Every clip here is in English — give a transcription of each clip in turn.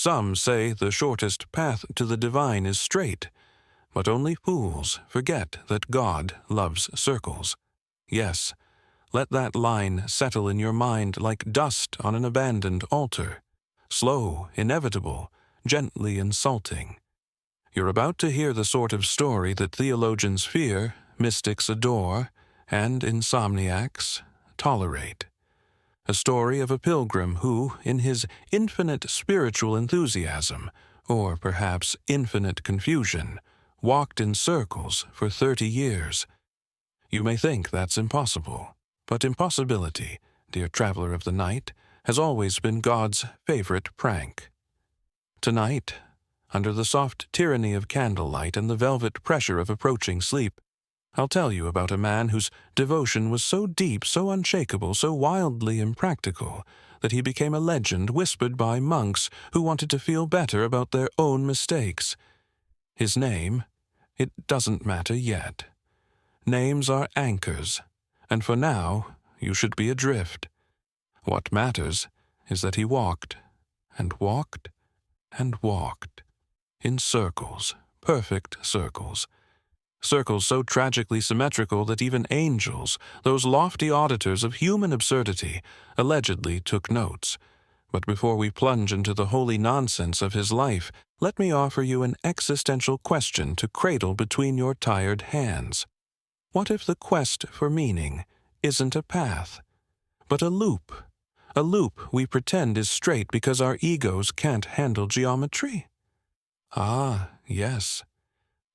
Some say the shortest path to the divine is straight, but only fools forget that God loves circles. Yes, let that line settle in your mind like dust on an abandoned altar, slow, inevitable, gently insulting. You're about to hear the sort of story that theologians fear, mystics adore, and insomniacs tolerate. A story of a pilgrim who, in his infinite spiritual enthusiasm, or perhaps infinite confusion, walked in circles for 30 years. You may think that's impossible, but impossibility, dear traveler of the night, has always been God's favorite prank. Tonight, under the soft tyranny of candlelight and the velvet pressure of approaching sleep, I'll tell you about a man whose devotion was so deep, so unshakable, so wildly impractical, that he became a legend whispered by monks who wanted to feel better about their own mistakes. His name, it doesn't matter yet. Names are anchors, and for now, you should be adrift. What matters is that he walked, and walked, and walked, in circles, perfect circles. Circles so tragically symmetrical that even angels, those lofty auditors of human absurdity, allegedly took notes. But before we plunge into the holy nonsense of his life, let me offer you an existential question to cradle between your tired hands. What if the quest for meaning isn't a path, but a loop? A loop we pretend is straight because our egos can't handle geometry? Ah, yes.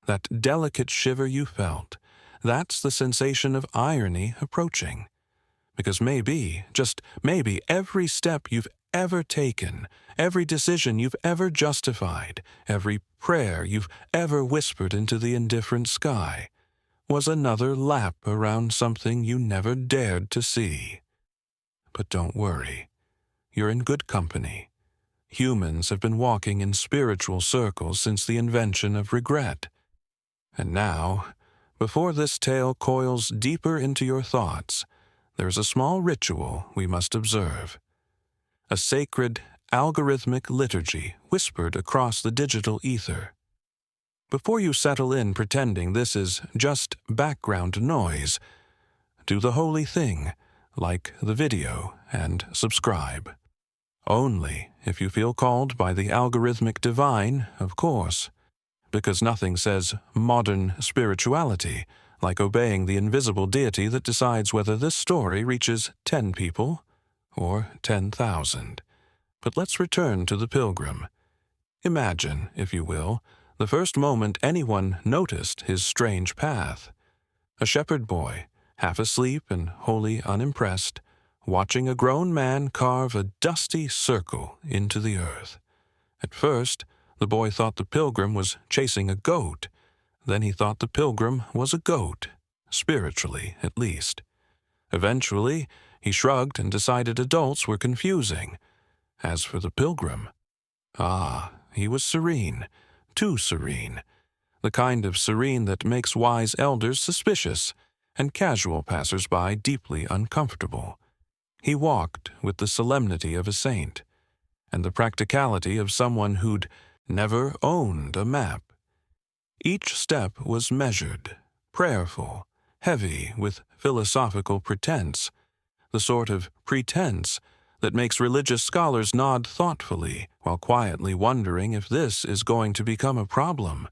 That delicate shiver you felt, that's the sensation of irony approaching. Because maybe, just maybe, every step you've ever taken, every decision you've ever justified, every prayer you've ever whispered into the indifferent sky, was another lap around something you never dared to see. But don't worry. You're in good company. Humans have been walking in spiritual circles since the invention of regret. And now, before this tale coils deeper into your thoughts, there is a small ritual we must observe. A sacred, algorithmic liturgy whispered across the digital ether. Before you settle in pretending this is just background noise, do the holy thing, like the video and subscribe. Only if you feel called by the algorithmic divine, of course, because nothing says modern spirituality like obeying the invisible deity that decides whether this story reaches 10 people or 10,000. But let's return to the pilgrim. Imagine, if you will, the first moment anyone noticed his strange path. A shepherd boy, half asleep and wholly unimpressed, watching a grown man carve a dusty circle into the earth. At first, the boy thought the pilgrim was chasing a goat. Then he thought the pilgrim was a goat, spiritually at least. Eventually, he shrugged and decided adults were confusing. As for the pilgrim, he was serene, too serene, the kind of serene that makes wise elders suspicious and casual passers-by deeply uncomfortable. He walked with the solemnity of a saint and the practicality of someone who'd never owned a map. Each step was measured, prayerful, heavy with philosophical pretense, the sort of pretense that makes religious scholars nod thoughtfully while quietly wondering if this is going to become a problem.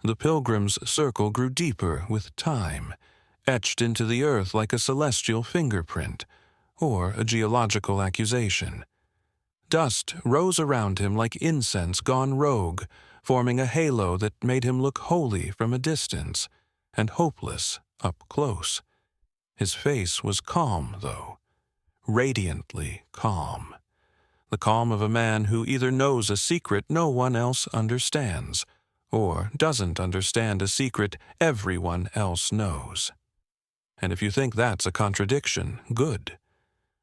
The pilgrim's circle grew deeper with time, etched into the earth like a celestial fingerprint or a geological accusation. Dust rose around him like incense gone rogue, forming a halo that made him look holy from a distance and hopeless up close. His face was calm, though, radiantly calm. The calm of a man who either knows a secret no one else understands, or doesn't understand a secret everyone else knows. And if you think that's a contradiction, good.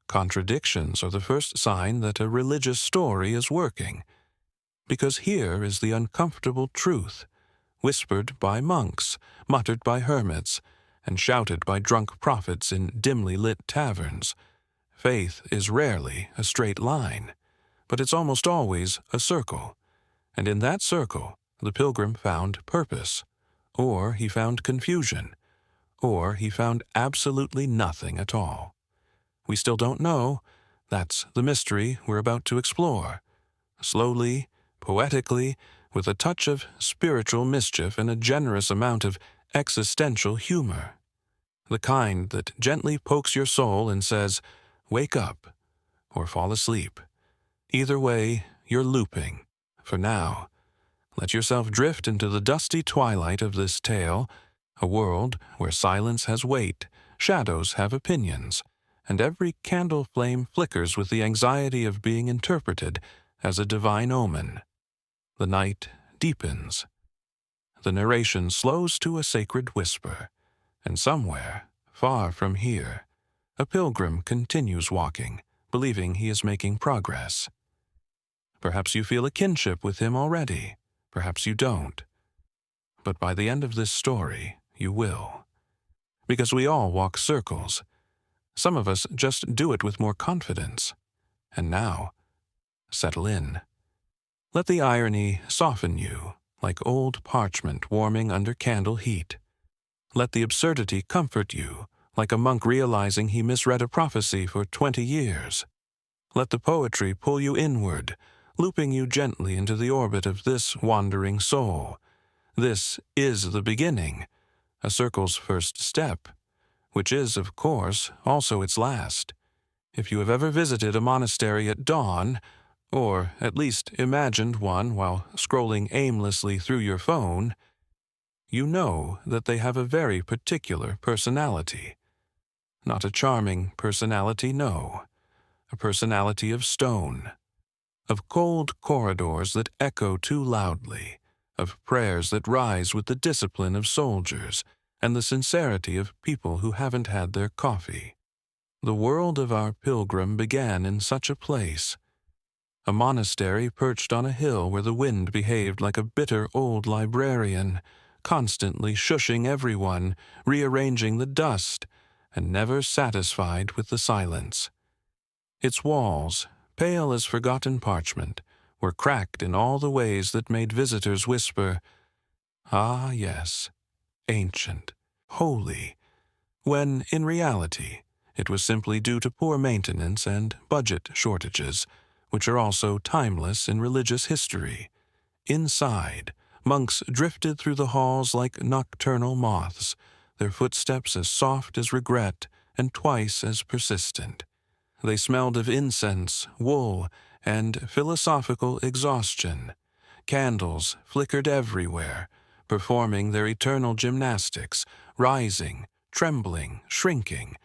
Contradictions are the first sign that a religious story is working, because here is the uncomfortable truth, whispered by monks, muttered by hermits, and shouted by drunk prophets in dimly lit taverns. Faith is rarely a straight line. but it's almost always a circle, and in that circle the pilgrim found purpose, or he found confusion, or he found absolutely nothing at all. We still don't know. That's the mystery we're about to explore. Slowly, poetically, with a touch of spiritual mischief and a generous amount of existential humor. The kind that gently pokes your soul and says, "Wake up," or fall asleep. Either way, you're looping. For now, let yourself drift into the dusty twilight of this tale, a world where silence has weight, shadows have opinions, and every candle flame flickers with the anxiety of being interpreted as a divine omen. The night deepens. The narration slows to a sacred whisper, and somewhere, far from here, a pilgrim continues walking, believing he is making progress. Perhaps you feel a kinship with him already, perhaps you don't. But by the end of this story, you will. Because we all walk circles. Some of us just do it with more confidence. And now, settle in. Let the irony soften you, like old parchment warming under candle heat. Let the absurdity comfort you, like a monk realizing he misread a prophecy for 20 years. Let the poetry pull you inward, looping you gently into the orbit of this wandering soul. This is the beginning, a circle's first step, which is, of course, also its last. If you have ever visited a monastery at dawn, or at least imagined one while scrolling aimlessly through your phone, you know that they have a very particular personality. Not a charming personality, no. A personality of stone. Of cold corridors that echo too loudly. Of prayers that rise with the discipline of soldiers and the sincerity of people who haven't had their coffee. The world of our pilgrim began in such a place. A monastery perched on a hill where the wind behaved like a bitter old librarian, constantly shushing everyone, rearranging the dust, and never satisfied with the silence. Its walls, pale as forgotten parchment, were cracked in all the ways that made visitors whisper, "Ah, yes, ancient, holy," when, in reality, it was simply due to poor maintenance and budget shortages, which are also timeless in religious history. Inside, monks drifted through the halls like nocturnal moths, their footsteps as soft as regret and twice as persistent. They smelled of incense, wool, and philosophical exhaustion. Candles flickered everywhere, performing their eternal gymnastics, rising, trembling, shrinking,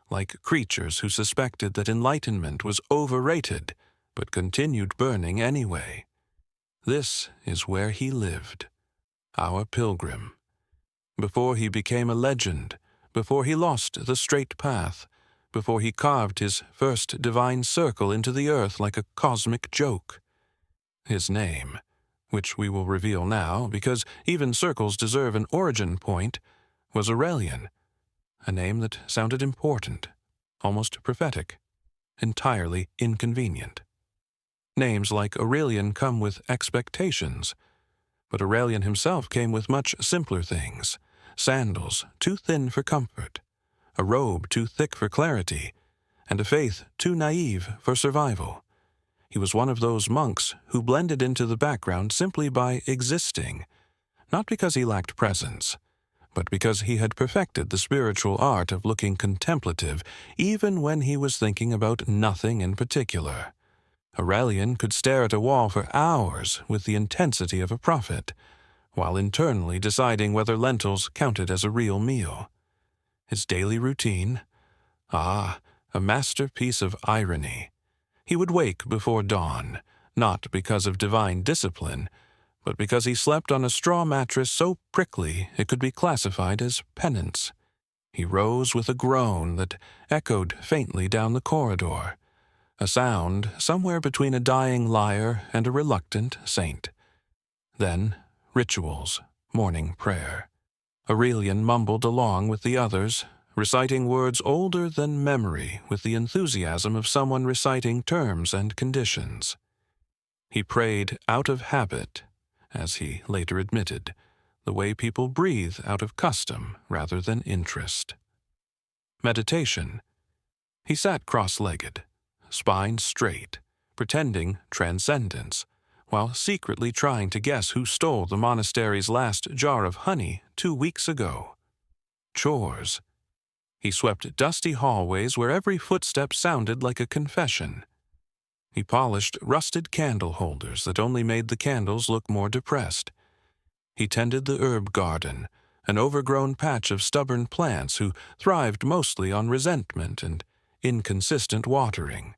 like creatures who suspected that enlightenment was overrated, but continued burning anyway. This is where he lived, our pilgrim. Before he became a legend, before he lost the straight path, before he carved his first divine circle into the earth like a cosmic joke. His name, which we will reveal now because even circles deserve an origin point, was Aurelian, a name that sounded important, almost prophetic, entirely inconvenient. Names like Aurelian come with expectations, but Aurelian himself came with much simpler things: sandals too thin for comfort, a robe too thick for clarity, and a faith too naive for survival. He was one of those monks who blended into the background simply by existing, not because he lacked presence, but because he had perfected the spiritual art of looking contemplative even when he was thinking about nothing in particular. Aurelian could stare at a wall for hours with the intensity of a prophet, while internally deciding whether lentils counted as a real meal. His daily routine? A masterpiece of irony. He would wake before dawn, not because of divine discipline, but because he slept on a straw mattress so prickly it could be classified as penance. He rose with a groan that echoed faintly down the corridor, a sound somewhere between a dying liar and a reluctant saint. Then, rituals, morning prayer. Aurelian mumbled along with the others, reciting words older than memory with the enthusiasm of someone reciting terms and conditions. He prayed out of habit, as he later admitted, the way people breathe out of custom rather than interest. Meditation. He sat cross-legged, spine straight, pretending transcendence, while secretly trying to guess who stole the monastery's last jar of honey 2 weeks ago. Chores. He swept dusty hallways where every footstep sounded like a confession. He polished rusted candle holders that only made the candles look more depressed. He tended the herb garden, an overgrown patch of stubborn plants who thrived mostly on resentment and inconsistent watering.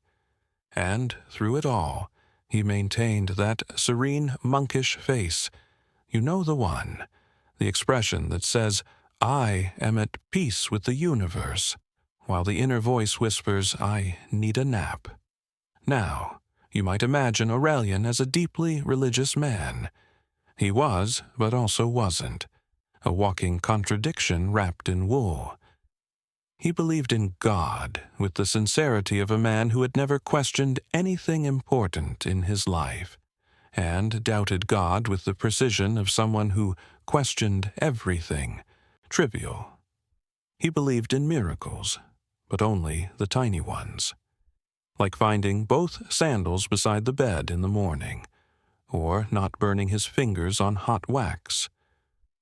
And through it all, he maintained that serene, monkish face. You know the one, the expression that says, "I am at peace with the universe," while the inner voice whispers, "I need a nap." Now, you might imagine Aurelian as a deeply religious man. He was, but also wasn't, a walking contradiction wrapped in wool. He believed in God with the sincerity of a man who had never questioned anything important in his life, and doubted God with the precision of someone who questioned everything, trivial. He believed in miracles, but only the tiny ones, like finding both sandals beside the bed in the morning, or not burning his fingers on hot wax,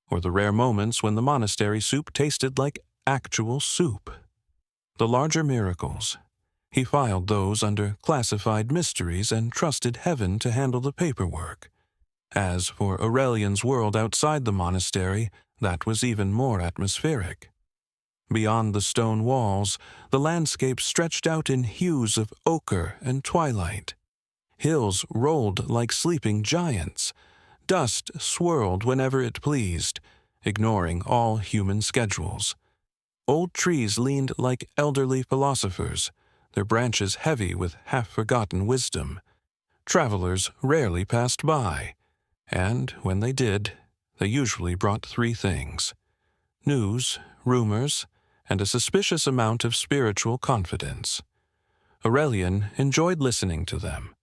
or the rare moments when the monastery soup tasted like actual soup. The larger miracles, he filed those under classified mysteries and trusted heaven to handle the paperwork. As for Aurelian's world outside the monastery, that was even more atmospheric. Beyond the stone walls, the landscape stretched out in hues of ochre and twilight. Hills rolled like sleeping giants. Dust swirled whenever it pleased, ignoring all human schedules. Old trees leaned like elderly philosophers, their branches heavy with half-forgotten wisdom. Travelers rarely passed by, and when they did, they usually brought 3 things: news, rumors, and a suspicious amount of spiritual confidence. Aurelian enjoyed listening to them,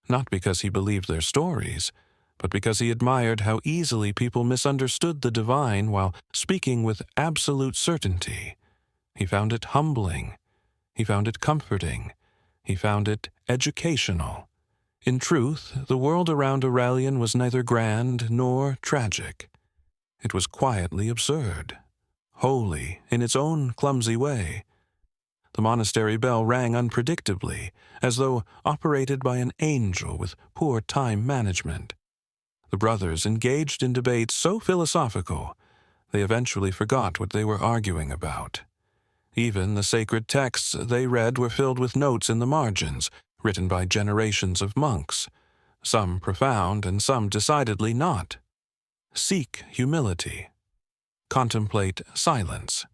not because he believed their stories, but because he admired how easily people misunderstood the divine while speaking with absolute certainty. He found it humbling. He found it comforting. He found it educational. In truth, the world around Aurelian was neither grand nor tragic. It was quietly absurd, holy in its own clumsy way. The monastery bell rang unpredictably, as though operated by an angel with poor time management. The brothers engaged in debates so philosophical, they eventually forgot what they were arguing about. Even the sacred texts they read were filled with notes in the margins, written by generations of monks, some profound and some decidedly not. Seek humility. Contemplate silence.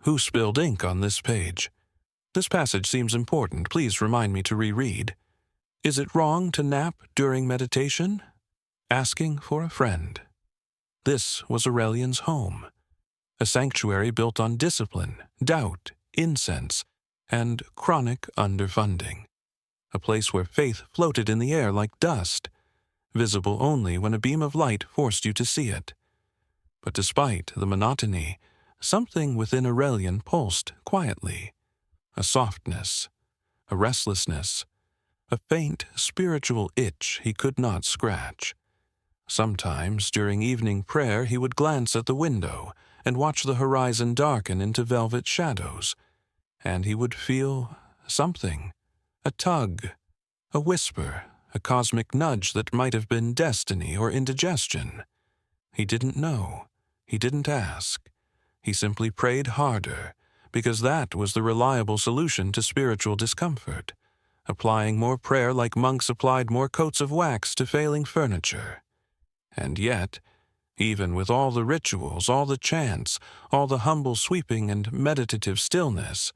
Who spilled ink on this page? This passage seems important. Please remind me to reread. Is it wrong to nap during meditation? Asking for a friend. This was Aurelian's home, a sanctuary built on discipline, doubt, incense, and chronic underfunding. A place where faith floated in the air like dust, visible only when a beam of light forced you to see it. But despite the monotony, something within Aurelian pulsed quietly. A softness, a restlessness, a faint spiritual itch he could not scratch. Sometimes, during evening prayer, he would glance at the window and watch the horizon darken into velvet shadows, and he would feel something, a tug, a whisper, a cosmic nudge that might have been destiny or indigestion. He didn't know. He didn't ask. He simply prayed harder, because that was the reliable solution to spiritual discomfort, applying more prayer like monks applied more coats of wax to failing furniture. And yet, even with all the rituals, all the chants, all the humble sweeping and meditative stillness,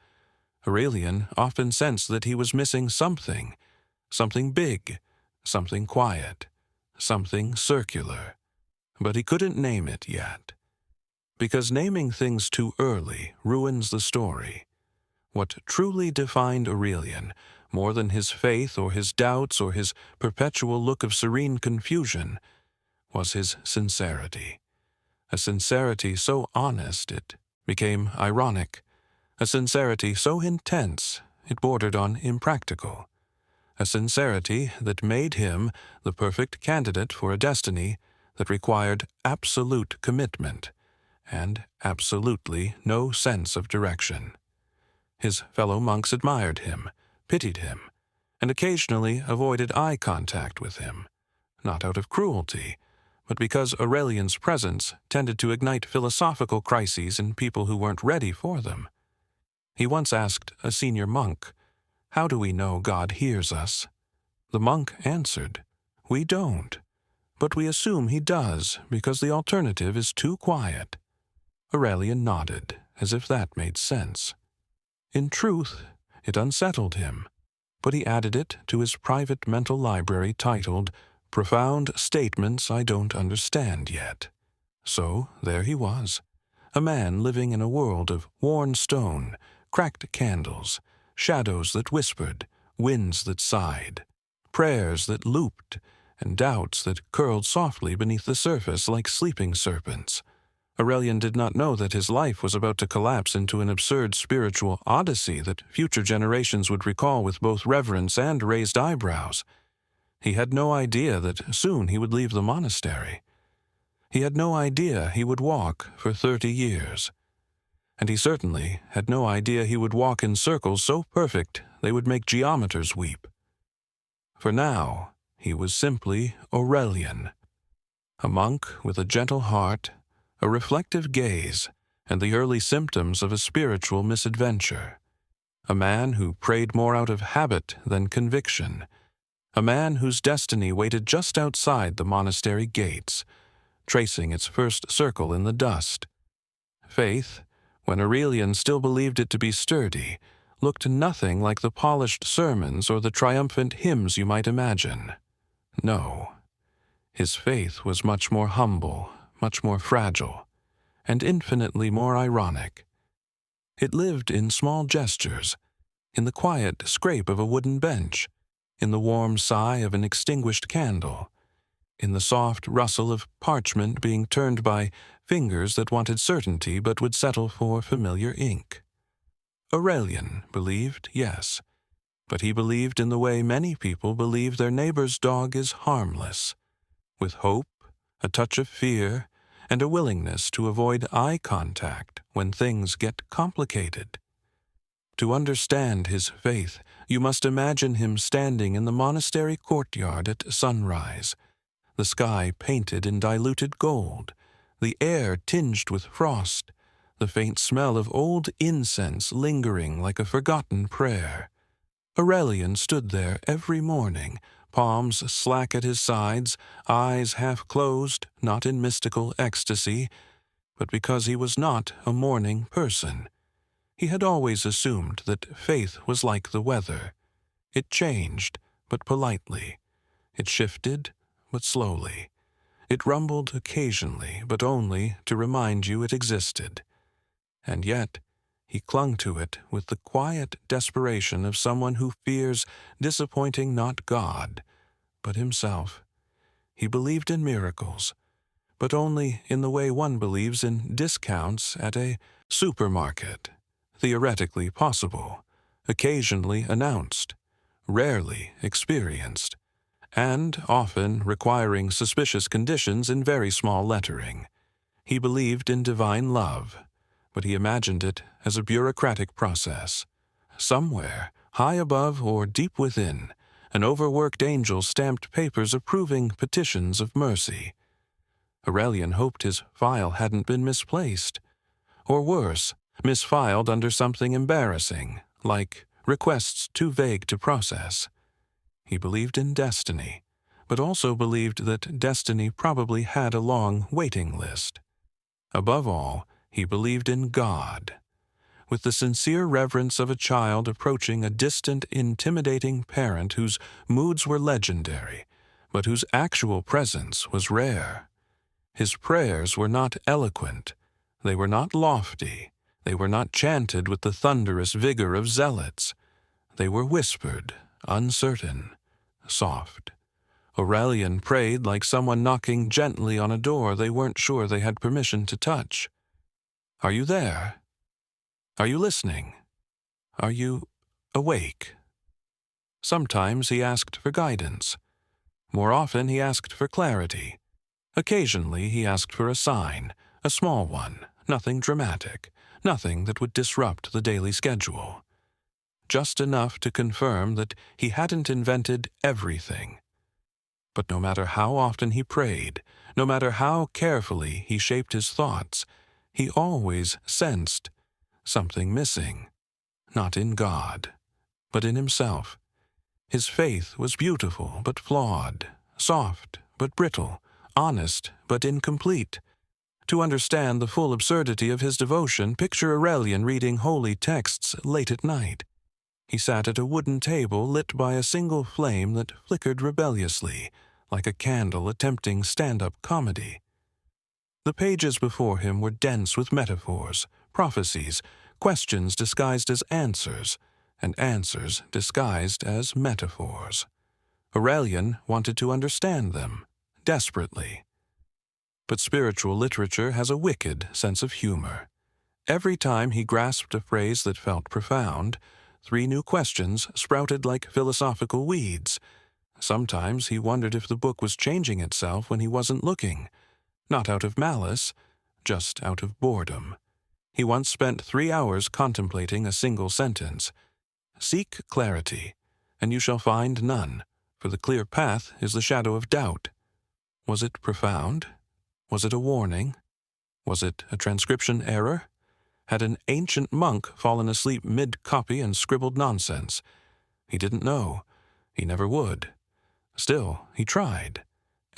Aurelian often sensed that he was missing something big, something quiet, something circular. But he couldn't name it yet. Because naming things too early ruins the story. What truly defined Aurelian more than his faith or his doubts or his perpetual look of serene confusion, was his sincerity. A sincerity so honest it became ironic, a sincerity so intense it bordered on impractical, a sincerity that made him the perfect candidate for a destiny that required absolute commitment and absolutely no sense of direction. His fellow monks admired him, pitied him, and occasionally avoided eye contact with him, not out of cruelty, but because Aurelian's presence tended to ignite philosophical crises in people who weren't ready for them. He once asked a senior monk, "How do we know God hears us?" The monk answered, "We don't, but we assume he does because the alternative is too quiet." Aurelian nodded, as if that made sense. In truth, it unsettled him, but he added it to his private mental library titled "Profound Statements I Don't Understand Yet." So there he was, a man living in a world of worn stone, cracked candles, shadows that whispered, winds that sighed, prayers that looped, and doubts that curled softly beneath the surface like sleeping serpents. Aurelian did not know that his life was about to collapse into an absurd spiritual odyssey that future generations would recall with both reverence and raised eyebrows. He had no idea that soon he would leave the monastery. He had no idea he would walk for 30 years. And he certainly had no idea he would walk in circles so perfect they would make geometers weep. For now, he was simply Aurelian, a monk with a gentle heart, a reflective gaze, and the early symptoms of a spiritual misadventure. A man who prayed more out of habit than conviction. A man whose destiny waited just outside the monastery gates, tracing its first circle in the dust. Faith, when Aurelian still believed it to be sturdy, looked nothing like the polished sermons or the triumphant hymns you might imagine. No, his faith was much more humble, much more fragile, and infinitely more ironic. It lived in small gestures, in the quiet scrape of a wooden bench, in the warm sigh of an extinguished candle, in the soft rustle of parchment being turned by fingers that wanted certainty but would settle for familiar ink. Aurelian believed, yes, but he believed in the way many people believe their neighbor's dog is harmless, with hope, a touch of fear, and a willingness to avoid eye contact when things get complicated. To understand his faith, you must imagine him standing in the monastery courtyard at sunrise, the sky painted in diluted gold, the air tinged with frost, the faint smell of old incense lingering like a forgotten prayer. Aurelian stood there every morning, palms slack at his sides, eyes half closed, not in mystical ecstasy, but because he was not a morning person. He had always assumed that faith was like the weather. It changed, but politely. It shifted, but slowly. It rumbled occasionally, but only to remind you it existed. And yet, he clung to it with the quiet desperation of someone who fears disappointing not God, but himself. He believed in miracles, but only in the way one believes in discounts at a supermarket, theoretically possible, occasionally announced, rarely experienced, and often requiring suspicious conditions in very small lettering. He believed in divine love, but he imagined it as a bureaucratic process. Somewhere, high above or deep within, an overworked angel stamped papers approving petitions of mercy. Aurelian hoped his file hadn't been misplaced, or worse, misfiled under something embarrassing, like requests too vague to process. He believed in destiny, but also believed that destiny probably had a long waiting list. Above all, he believed in God, with the sincere reverence of a child approaching a distant, intimidating parent whose moods were legendary, but whose actual presence was rare. His prayers were not eloquent, they were not lofty, they were not chanted with the thunderous vigor of zealots. They were whispered, uncertain, soft. Aurelian prayed like someone knocking gently on a door they weren't sure they had permission to touch. Are you there? Are you listening? Are you awake? Sometimes he asked for guidance. More often he asked for clarity. Occasionally he asked for a sign, a small one, nothing dramatic, nothing that would disrupt the daily schedule. Just enough to confirm that he hadn't invented everything. But no matter how often he prayed, no matter how carefully he shaped his thoughts, he always sensed something missing, not in God, but in himself. His faith was beautiful but flawed, soft but brittle, honest but incomplete. To understand the full absurdity of his devotion, picture Aurelian reading holy texts late at night. He sat at a wooden table lit by a single flame that flickered rebelliously, like a candle attempting stand-up comedy. The pages before him were dense with metaphors, prophecies, questions disguised as answers, and answers disguised as metaphors. Aurelian wanted to understand them, desperately. But spiritual literature has a wicked sense of humor. Every time he grasped a phrase that felt profound, 3 new questions sprouted like philosophical weeds. Sometimes he wondered if the book was changing itself when he wasn't looking, not out of malice, just out of boredom. He once spent 3 hours contemplating a single sentence. Seek clarity, and you shall find none, for the clear path is the shadow of doubt. Was it profound? Was it a warning? Was it a transcription error? Had an ancient monk fallen asleep mid-copy and scribbled nonsense? He didn't know. He never would. Still, he tried.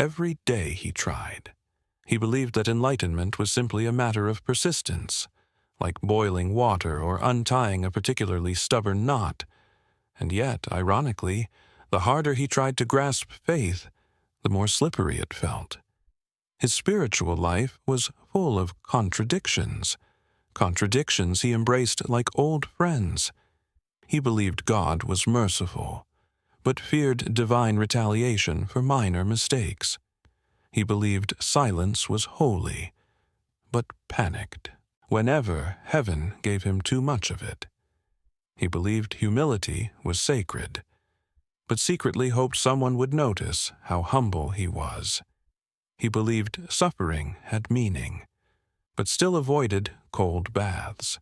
Every day he tried. He believed that enlightenment was simply a matter of persistence, like boiling water or untying a particularly stubborn knot. And yet, ironically, the harder he tried to grasp faith, the more slippery it felt. His spiritual life was full of contradictions. Contradictions he embraced like old friends. He believed God was merciful, but feared divine retaliation for minor mistakes. He believed silence was holy, but panicked whenever heaven gave him too much of it. He believed humility was sacred, but secretly hoped someone would notice how humble he was. He believed suffering had meaning, but still avoided cold baths.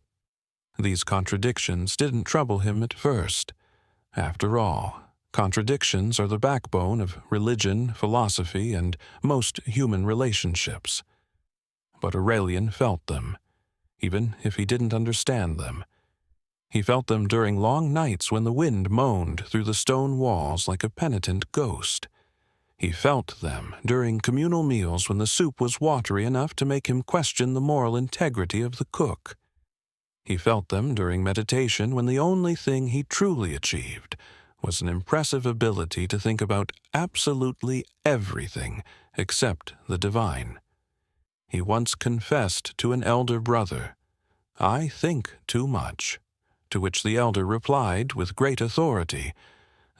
These contradictions didn't trouble him at first. After all, contradictions are the backbone of religion, philosophy, and most human relationships. But Aurelian felt them, even if he didn't understand them. He felt them during long nights when the wind moaned through the stone walls like a penitent ghost. He felt them during communal meals when the soup was watery enough to make him question the moral integrity of the cook. He felt them during meditation when the only thing he truly achieved was an impressive ability to think about absolutely everything except the divine. He once confessed to an elder brother, "I think too much," to which the elder replied with great authority,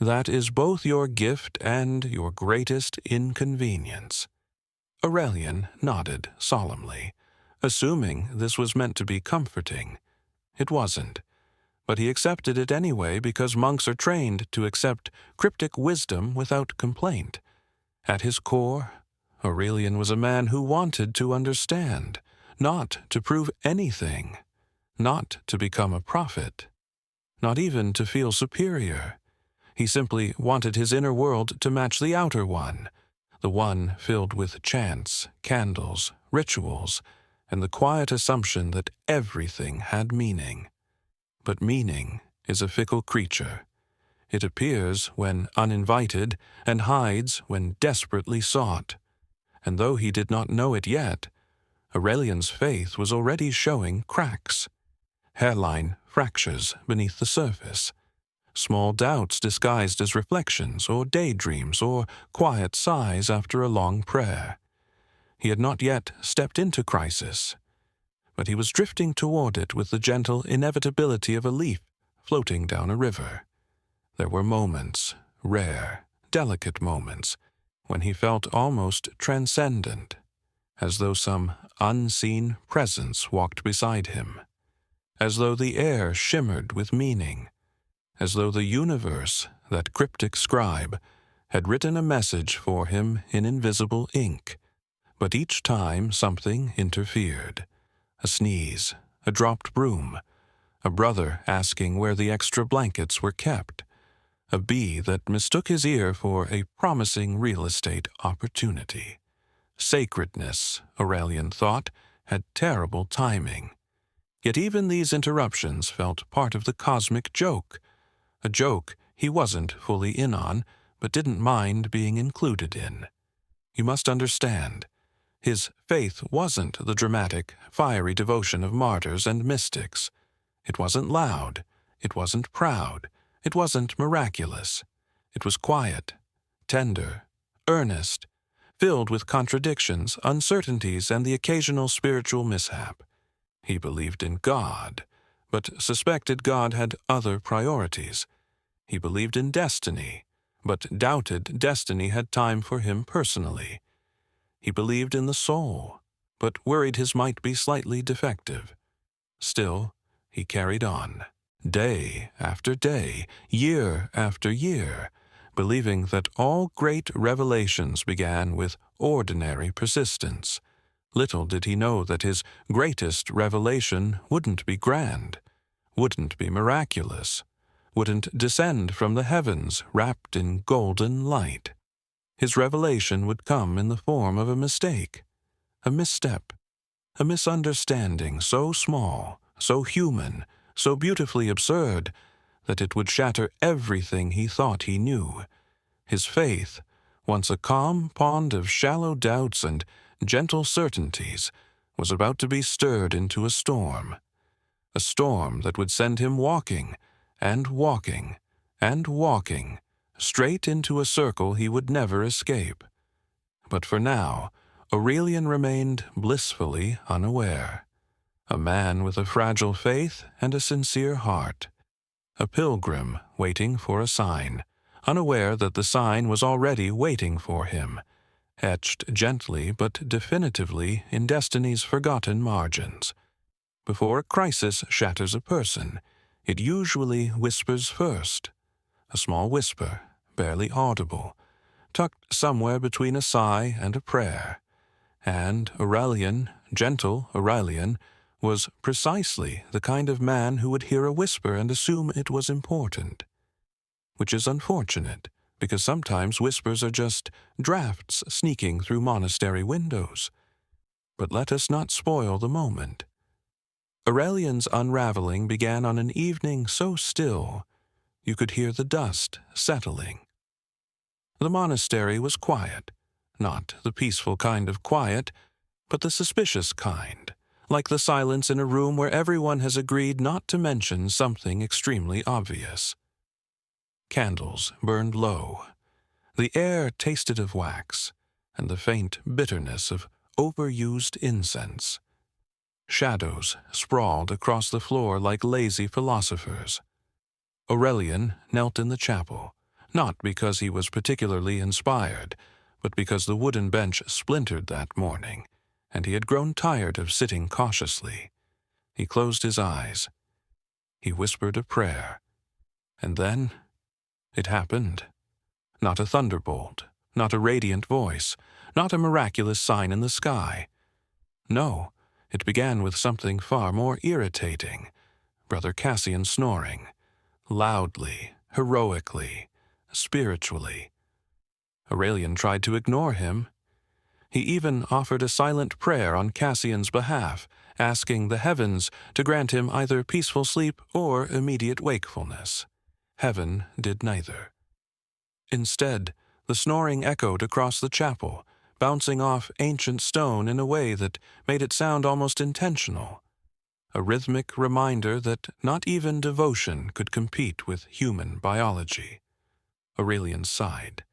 "That is both your gift and your greatest inconvenience." Aurelian nodded solemnly, assuming this was meant to be comforting. It wasn't, but he accepted it anyway because monks are trained to accept cryptic wisdom without complaint. At his core, Aurelian was a man who wanted to understand, not to prove anything, not to become a prophet, not even to feel superior. He simply wanted his inner world to match the outer one, the one filled with chants, candles, rituals, and the quiet assumption that everything had meaning. But meaning is a fickle creature. It appears when uninvited and hides when desperately sought. And though he did not know it yet, Aurelian's faith was already showing cracks, hairline fractures beneath the surface, small doubts disguised as reflections or daydreams or quiet sighs after a long prayer. He had not yet stepped into crisis, but he was drifting toward it with the gentle inevitability of a leaf floating down a river. There were moments, rare, delicate moments, when he felt almost transcendent, as though some unseen presence walked beside him, as though the air shimmered with meaning, as though the universe, that cryptic scribe, had written a message for him in invisible ink. But each time something interfered. A sneeze, a dropped broom, a brother asking where the extra blankets were kept, a bee that mistook his ear for a promising real estate opportunity. Sacredness, Aurelian thought, had terrible timing. Yet even these interruptions felt part of the cosmic joke, a joke he wasn't fully in on, but didn't mind being included in. You must understand, his faith wasn't the dramatic, fiery devotion of martyrs and mystics. It wasn't loud, it wasn't proud, it wasn't miraculous. It was quiet, tender, earnest, filled with contradictions, uncertainties, and the occasional spiritual mishap. He believed in God, but suspected God had other priorities. He believed in destiny, but doubted destiny had time for him personally. He believed in the soul, but worried his might be slightly defective. Still, he carried on, day after day, year after year, believing that all great revelations began with ordinary persistence. Little did he know that his greatest revelation wouldn't be grand, wouldn't be miraculous, wouldn't descend from the heavens wrapped in golden light. His revelation would come in the form of a mistake, a misstep, a misunderstanding so small, so human, so beautifully absurd, that it would shatter everything he thought he knew. His faith, once a calm pond of shallow doubts and gentle certainties, was about to be stirred into a storm that would send him walking, and walking, and walking, straight into a circle he would never escape. But for now, Aurelian remained blissfully unaware. A man with a fragile faith and a sincere heart. A pilgrim waiting for a sign, unaware that the sign was already waiting for him, etched gently but definitively in destiny's forgotten margins. Before a crisis shatters a person, it usually whispers first. A small whisper, barely audible, tucked somewhere between a sigh and a prayer. And Aurelian, gentle Aurelian, was precisely the kind of man who would hear a whisper and assume it was important. Which is unfortunate, because sometimes whispers are just drafts sneaking through monastery windows. But let us not spoil the moment. Aurelian's unraveling began on an evening so still you could hear the dust settling. The monastery was quiet, not the peaceful kind of quiet, but the suspicious kind, like the silence in a room where everyone has agreed not to mention something extremely obvious. Candles burned low. The air tasted of wax, and the faint bitterness of overused incense. Shadows sprawled across the floor like lazy philosophers. Aurelian knelt in the chapel, not because he was particularly inspired, but because the wooden bench splintered that morning, and he had grown tired of sitting cautiously. He closed his eyes. He whispered a prayer. And then it happened. Not a thunderbolt, not a radiant voice, not a miraculous sign in the sky. No, it began with something far more irritating. Brother Cassian snoring, loudly, heroically, spiritually. Aurelian tried to ignore him. He even offered a silent prayer on Cassian's behalf, asking the heavens to grant him either peaceful sleep or immediate wakefulness. Heaven did neither. Instead, the snoring echoed across the chapel, bouncing off ancient stone in a way that made it sound almost intentional. A rhythmic reminder that not even devotion could compete with human biology. Aurelian sighed.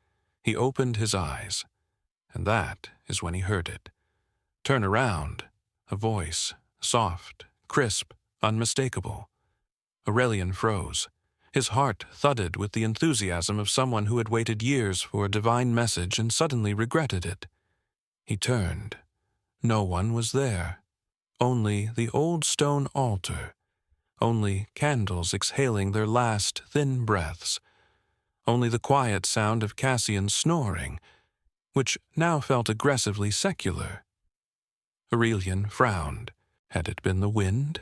He opened his eyes, and that is when he heard it. Turn around. A voice, soft, crisp, unmistakable. Aurelian froze. His heart thudded with the enthusiasm of someone who had waited years for a divine message and suddenly regretted it. He turned. No one was there. Only the old stone altar. Only candles exhaling their last thin breaths. Only the quiet sound of Cassian's snoring, which now felt aggressively secular. Aurelian frowned. Had it been the wind?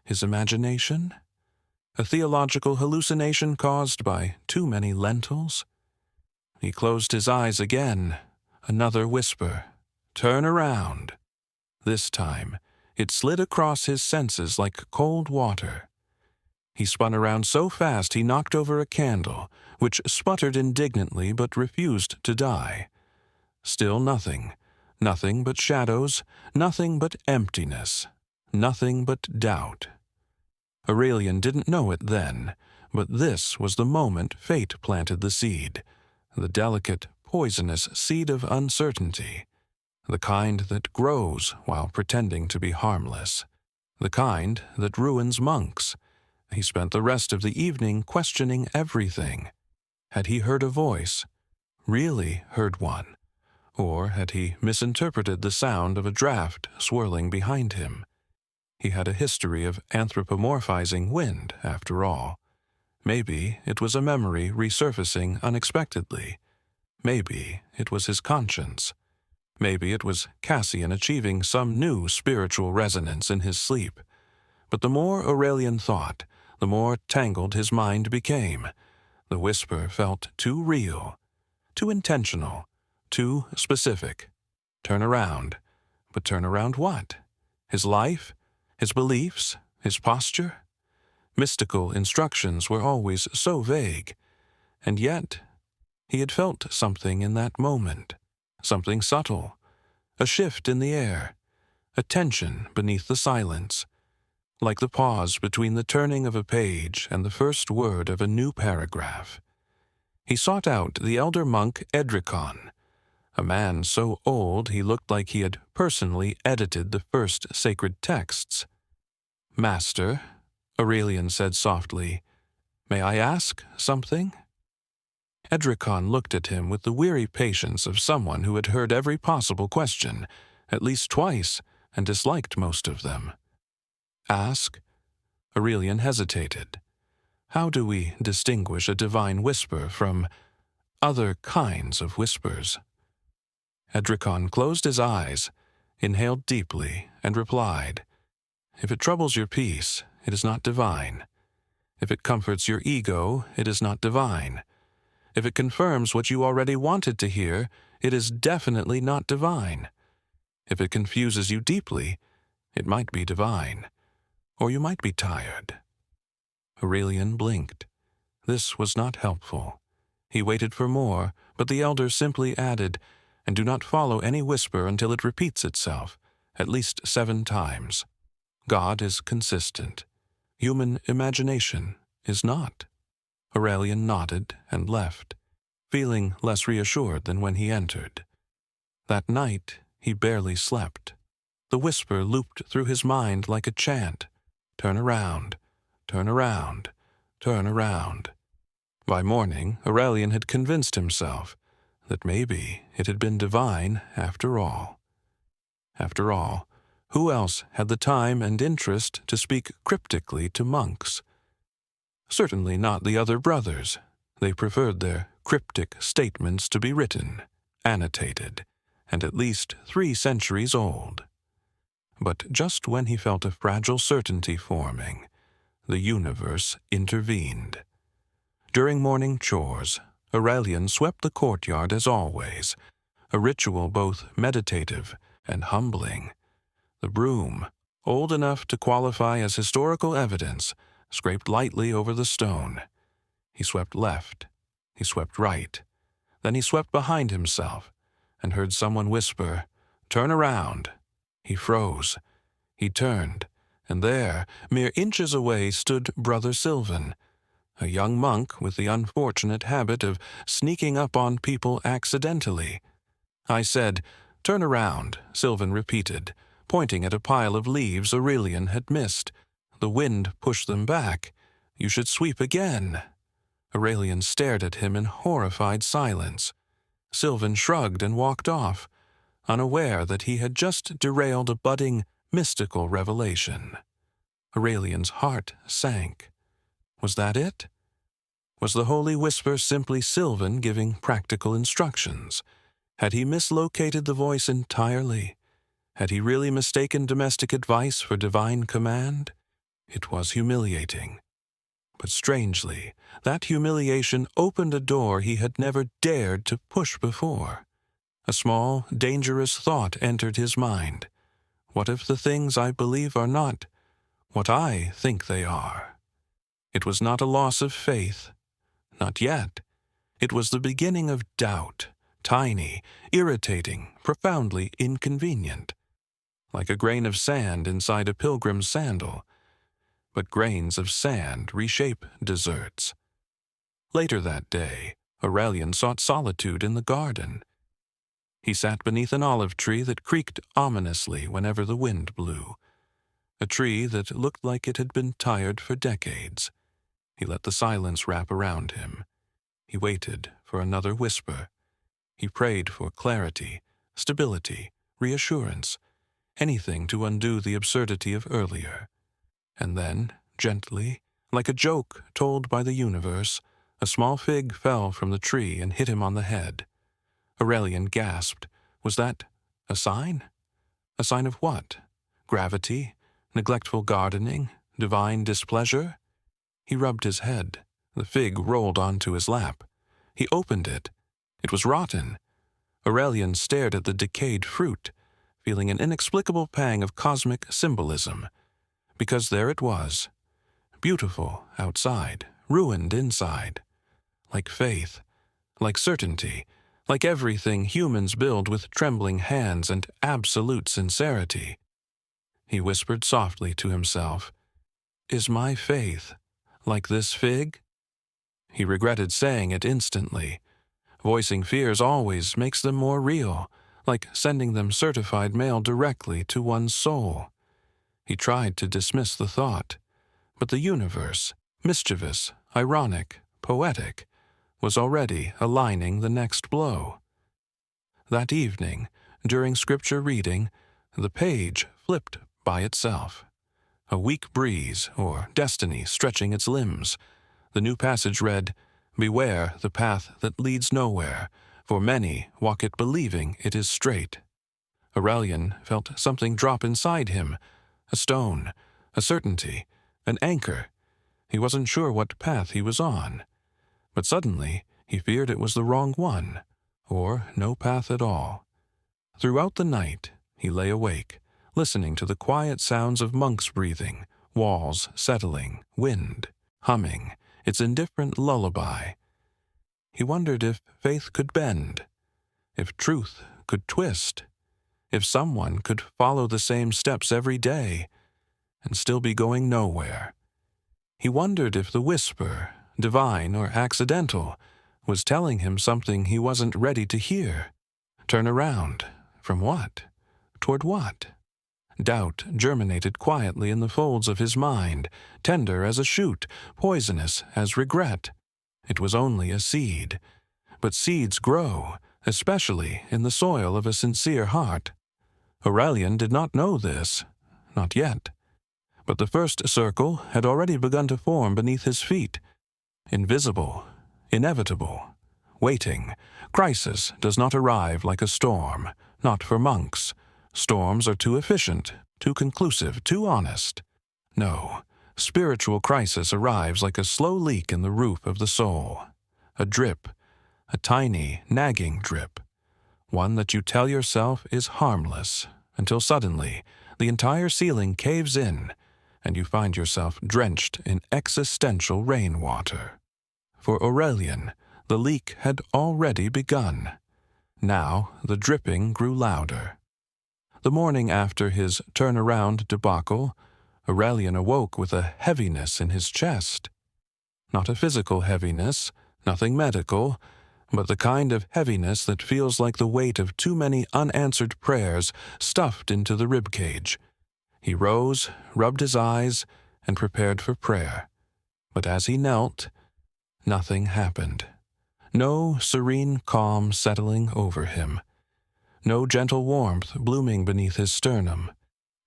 His imagination? A theological hallucination caused by too many lentils? He closed his eyes again. Another whisper. Turn around. This time, it slid across his senses like cold water. He spun around so fast he knocked over a candle, which sputtered indignantly but refused to die. Still nothing. Nothing but shadows, nothing but emptiness, nothing but doubt. Aurelian didn't know it then, but this was the moment fate planted the seed, the delicate, poisonous seed of uncertainty, the kind that grows while pretending to be harmless, the kind that ruins monks. He spent the rest of the evening questioning everything. Had he heard a voice? Really heard one? Or had he misinterpreted the sound of a draft swirling behind him? He had a history of anthropomorphizing wind, after all. Maybe it was a memory resurfacing unexpectedly. Maybe it was his conscience. Maybe it was Cassian achieving some new spiritual resonance in his sleep. But the more Aurelian thought, the more tangled his mind became. The whisper felt too real, too intentional, too specific. Turn around. But turn around what? His life? His beliefs? His posture? Mystical instructions were always so vague. And yet, he had felt something in that moment. Something subtle. A shift in the air. A tension beneath the silence. Like the pause between the turning of a page and the first word of a new paragraph. He sought out the elder monk Edricon, a man so old he looked like he had personally edited the first sacred texts. "Master," Aurelian said softly, "may I ask something?" Edricon looked at him with the weary patience of someone who had heard every possible question, at least twice, and disliked most of them. "Ask?" Aurelian hesitated. How do we distinguish a divine whisper from other kinds of whispers? Edricon closed his eyes, inhaled deeply, and replied, "If it troubles your peace, it is not divine. If it comforts your ego, it is not divine. If it confirms what you already wanted to hear, it is definitely not divine. If it confuses you deeply, it might be divine. Or you might be tired." Aurelian blinked. This was not helpful. He waited for more, but the elder simply added, "And do not follow any whisper until it repeats itself, at least 7 times. God is consistent. Human imagination is not." Aurelian nodded and left, feeling less reassured than when he entered. That night, he barely slept. The whisper looped through his mind like a chant. Turn around, turn around, turn around. By morning, Aurelian had convinced himself that maybe it had been divine after all. After all, who else had the time and interest to speak cryptically to monks? Certainly not the other brothers. They preferred their cryptic statements to be written, annotated, and at least 3 centuries old. But just when he felt a fragile certainty forming, the universe intervened. During morning chores, Aurelian swept the courtyard as always, a ritual both meditative and humbling. The broom, old enough to qualify as historical evidence, scraped lightly over the stone. He swept left, he swept right, then he swept behind himself, and heard someone whisper, "Turn around." He froze. He turned, and there, mere inches away, stood Brother Sylvan, a young monk with the unfortunate habit of sneaking up on people accidentally. I said, "Turn around," Sylvan repeated, pointing at a pile of leaves Aurelian had missed. "The wind pushed them back. You should sweep again." Aurelian stared at him in horrified silence. Sylvan shrugged and walked off, unaware that he had just derailed a budding, mystical revelation. Aurelian's heart sank. Was that it? Was the holy whisper simply Sylvan giving practical instructions? Had he mislocated the voice entirely? Had he really mistaken domestic advice for divine command? It was humiliating. But strangely, that humiliation opened a door he had never dared to push before. A small, dangerous thought entered his mind. What if the things I believe are not what I think they are? It was not a loss of faith. Not yet. It was the beginning of doubt, tiny, irritating, profoundly inconvenient. Like a grain of sand inside a pilgrim's sandal. But grains of sand reshape desserts. Later that day, Aurelian sought solitude in the garden. He sat beneath an olive tree that creaked ominously whenever the wind blew. A tree that looked like it had been tired for decades. He let the silence wrap around him. He waited for another whisper. He prayed for clarity, stability, reassurance, anything to undo the absurdity of earlier. And then, gently, like a joke told by the universe, a small fig fell from the tree and hit him on the head. Aurelian gasped. Was that a sign? A sign of what? Gravity? Neglectful gardening? Divine displeasure? He rubbed his head. The fig rolled onto his lap. He opened it. It was rotten. Aurelian stared at the decayed fruit, feeling an inexplicable pang of cosmic symbolism. Because there it was. Beautiful outside, ruined inside. Like faith, like certainty, like everything humans build with trembling hands and absolute sincerity. He whispered softly to himself, "Is my faith like this fig?" He regretted saying it instantly. Voicing fears always makes them more real, like sending them certified mail directly to one's soul. He tried to dismiss the thought, but the universe, mischievous, ironic, poetic, was already aligning the next blow. That evening, during scripture reading, the page flipped by itself. A weak breeze, or destiny stretching its limbs. The new passage read, "Beware the path that leads nowhere, for many walk it believing it is straight." Aurelian felt something drop inside him, a stone, a certainty, an anchor. He wasn't sure what path he was on. But suddenly, he feared it was the wrong one, or no path at all. Throughout the night, he lay awake, listening to the quiet sounds of monks breathing, walls settling, wind humming, its indifferent lullaby. He wondered if faith could bend, if truth could twist, if someone could follow the same steps every day and still be going nowhere. He wondered if the whisper, divine or accidental, was telling him something he wasn't ready to hear. Turn around. From what? Toward what? Doubt germinated quietly in the folds of his mind, tender as a shoot, poisonous as regret. It was only a seed. But seeds grow, especially in the soil of a sincere heart. Aurelian did not know this, not yet. But the first circle had already begun to form beneath his feet. Invisible, inevitable, waiting. Crisis does not arrive like a storm, not for monks. Storms are too efficient, too conclusive, too honest. No, spiritual crisis arrives like a slow leak in the roof of the soul. A drip, a tiny, nagging drip. One that you tell yourself is harmless, until suddenly the entire ceiling caves in, and you find yourself drenched in existential rainwater. For Aurelian, the leak had already begun. Now the dripping grew louder. The morning after his turnaround debacle, Aurelian awoke with a heaviness in his chest. Not a physical heaviness, nothing medical, but the kind of heaviness that feels like the weight of too many unanswered prayers stuffed into the ribcage. He rose, rubbed his eyes, and prepared for prayer. But as he knelt, Nothing happened. No serene calm settling over him. No gentle warmth blooming beneath his sternum.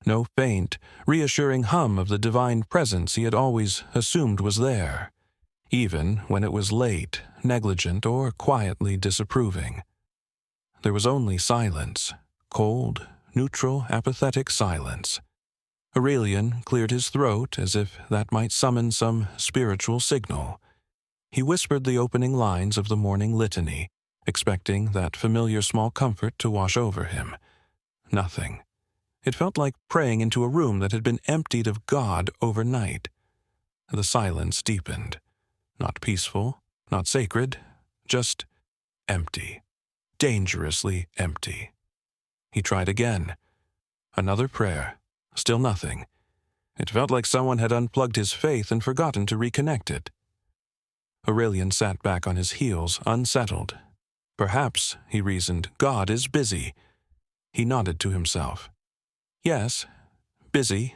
No faint, reassuring hum of the divine presence he had always assumed was there, even when it was late, negligent, or quietly disapproving. There was only silence, cold, neutral, apathetic silence. Aurelian cleared his throat as if that might summon some spiritual signal. He whispered the opening lines of the morning litany, expecting that familiar small comfort to wash over him. Nothing. It felt like praying into a room that had been emptied of God overnight. The silence deepened. Not peaceful, not sacred, just empty. Dangerously empty. He tried again. Another prayer. Still nothing. It felt like someone had unplugged his faith and forgotten to reconnect it. Aurelian sat back on his heels, unsettled. Perhaps, he reasoned, God is busy. He nodded to himself. Yes, busy.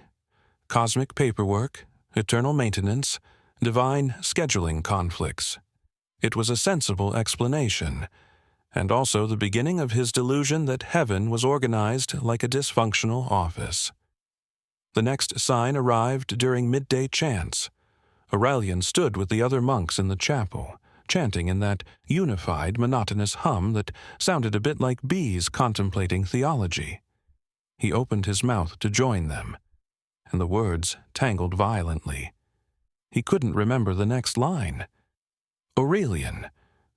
Cosmic paperwork, eternal maintenance, divine scheduling conflicts. It was a sensible explanation, and also the beginning of his delusion that heaven was organized like a dysfunctional office. The next sign arrived during midday chants. Aurelian stood with the other monks in the chapel, chanting in that unified, monotonous hum that sounded a bit like bees contemplating theology. He opened his mouth to join them, and the words tangled violently. He couldn't remember the next line. Aurelian,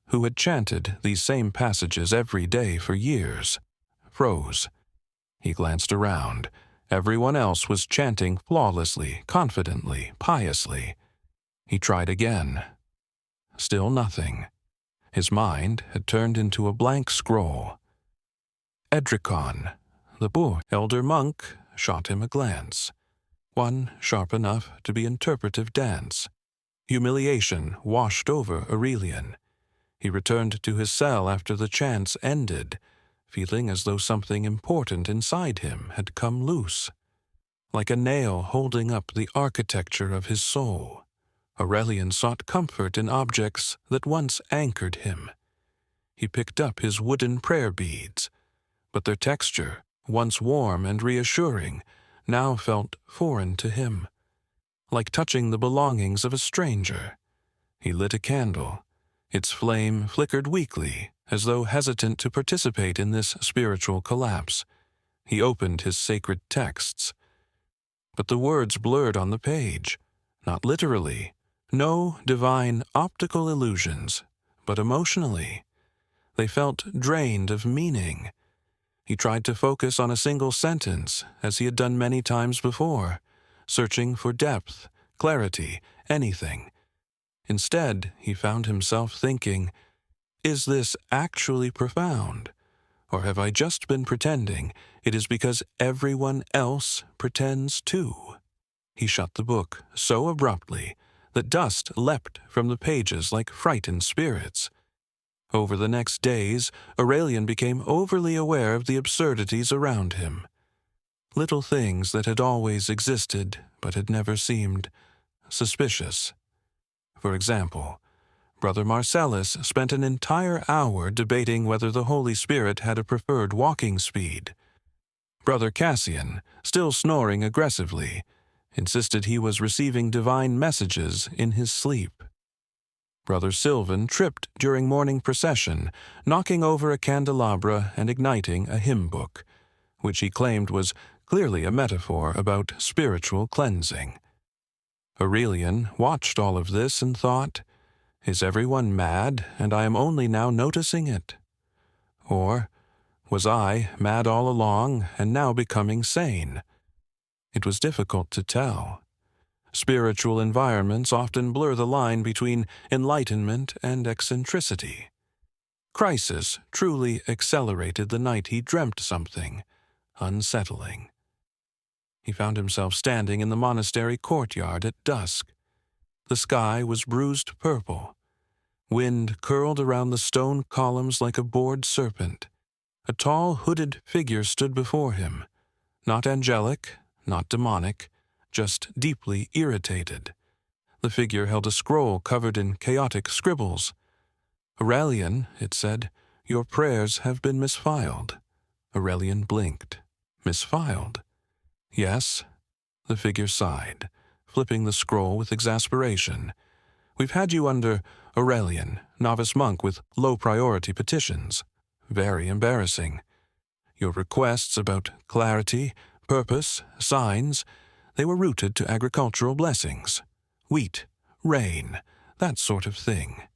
who had chanted these same passages every day for years, froze. He glanced around. Everyone else was chanting flawlessly, confidently, piously. He tried again. Still nothing. His mind had turned into a blank scroll. Edricon, the poor elder monk, shot him a glance. One sharp enough to be interpretive dance. Humiliation washed over Aurelian. He returned to his cell after the chants ended, feeling as though something important inside him had come loose. Like a nail holding up the architecture of his soul, Aurelian sought comfort in objects that once anchored him. He picked up his wooden prayer beads, but their texture, once warm and reassuring, now felt foreign to him, like touching the belongings of a stranger. He lit a candle. Its flame flickered weakly, as though hesitant to participate in this spiritual collapse. He opened his sacred texts. But the words blurred on the page, not literally. No divine optical illusions, but emotionally. They felt drained of meaning. He tried to focus on a single sentence, as he had done many times before, searching for depth, clarity, anything. Instead, he found himself thinking, is this actually profound? Or have I just been pretending it is because everyone else pretends too? He shut the book so abruptly that dust leapt from the pages like frightened spirits. Over the next days, Aurelian became overly aware of the absurdities around him. Little things that had always existed but had never seemed suspicious. For example, Brother Marcellus spent an entire hour debating whether the Holy Spirit had a preferred walking speed. Brother Cassian, still snoring aggressively, insisted he was receiving divine messages in his sleep. Brother Sylvan tripped during morning procession, knocking over a candelabra and igniting a hymn book, which he claimed was clearly a metaphor about spiritual cleansing. Aurelian watched all of this and thought, is everyone mad and I am only now noticing it? Or was I mad all along and now becoming sane? It was difficult to tell. Spiritual environments often blur the line between enlightenment and eccentricity. Crisis truly accelerated the night he dreamt something unsettling. He found himself standing in the monastery courtyard at dusk. The sky was bruised purple. Wind curled around the stone columns like a bored serpent. A tall, hooded figure stood before him, not angelic, not demonic, just deeply irritated. The figure held a scroll covered in chaotic scribbles. "Aurelian," it said, "your prayers have been misfiled." Aurelian blinked. "Misfiled?" "Yes." The figure sighed, flipping the scroll with exasperation. "We've had you under Aurelian, novice monk with low-priority petitions. Very embarrassing. Your requests about clarity, purpose, signs, they were rooted to agricultural blessings. Wheat, rain, that sort of thing."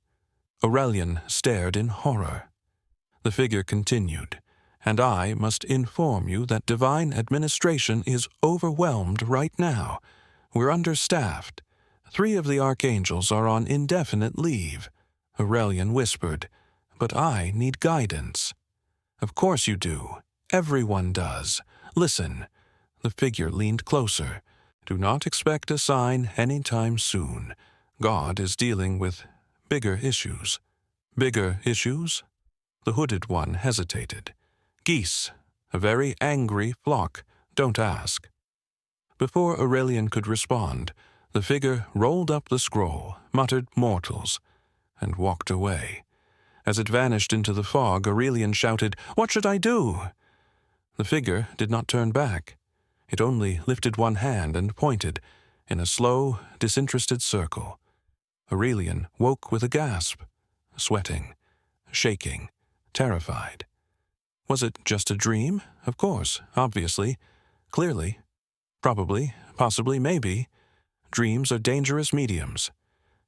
Aurelian stared in horror. The figure continued, "And I must inform you that divine administration is overwhelmed right now. We're understaffed. 3 of the archangels are on indefinite leave." Aurelian whispered, "But I need guidance." "Of course you do. Everyone does. Listen." The figure leaned closer. "Do not expect a sign any time soon. God is dealing with bigger issues." "Bigger issues?" The hooded one hesitated. "Geese. A very angry flock. Don't ask." Before Aurelian could respond, the figure rolled up the scroll, muttered "mortals," and walked away. As it vanished into the fog, Aurelian shouted, "What should I do?" The figure did not turn back. It only lifted one hand and pointed, in a slow, disinterested circle. Aurelian woke with a gasp, sweating, shaking, terrified. Was it just a dream? Of course, obviously, clearly, probably, possibly, maybe. Dreams are dangerous mediums.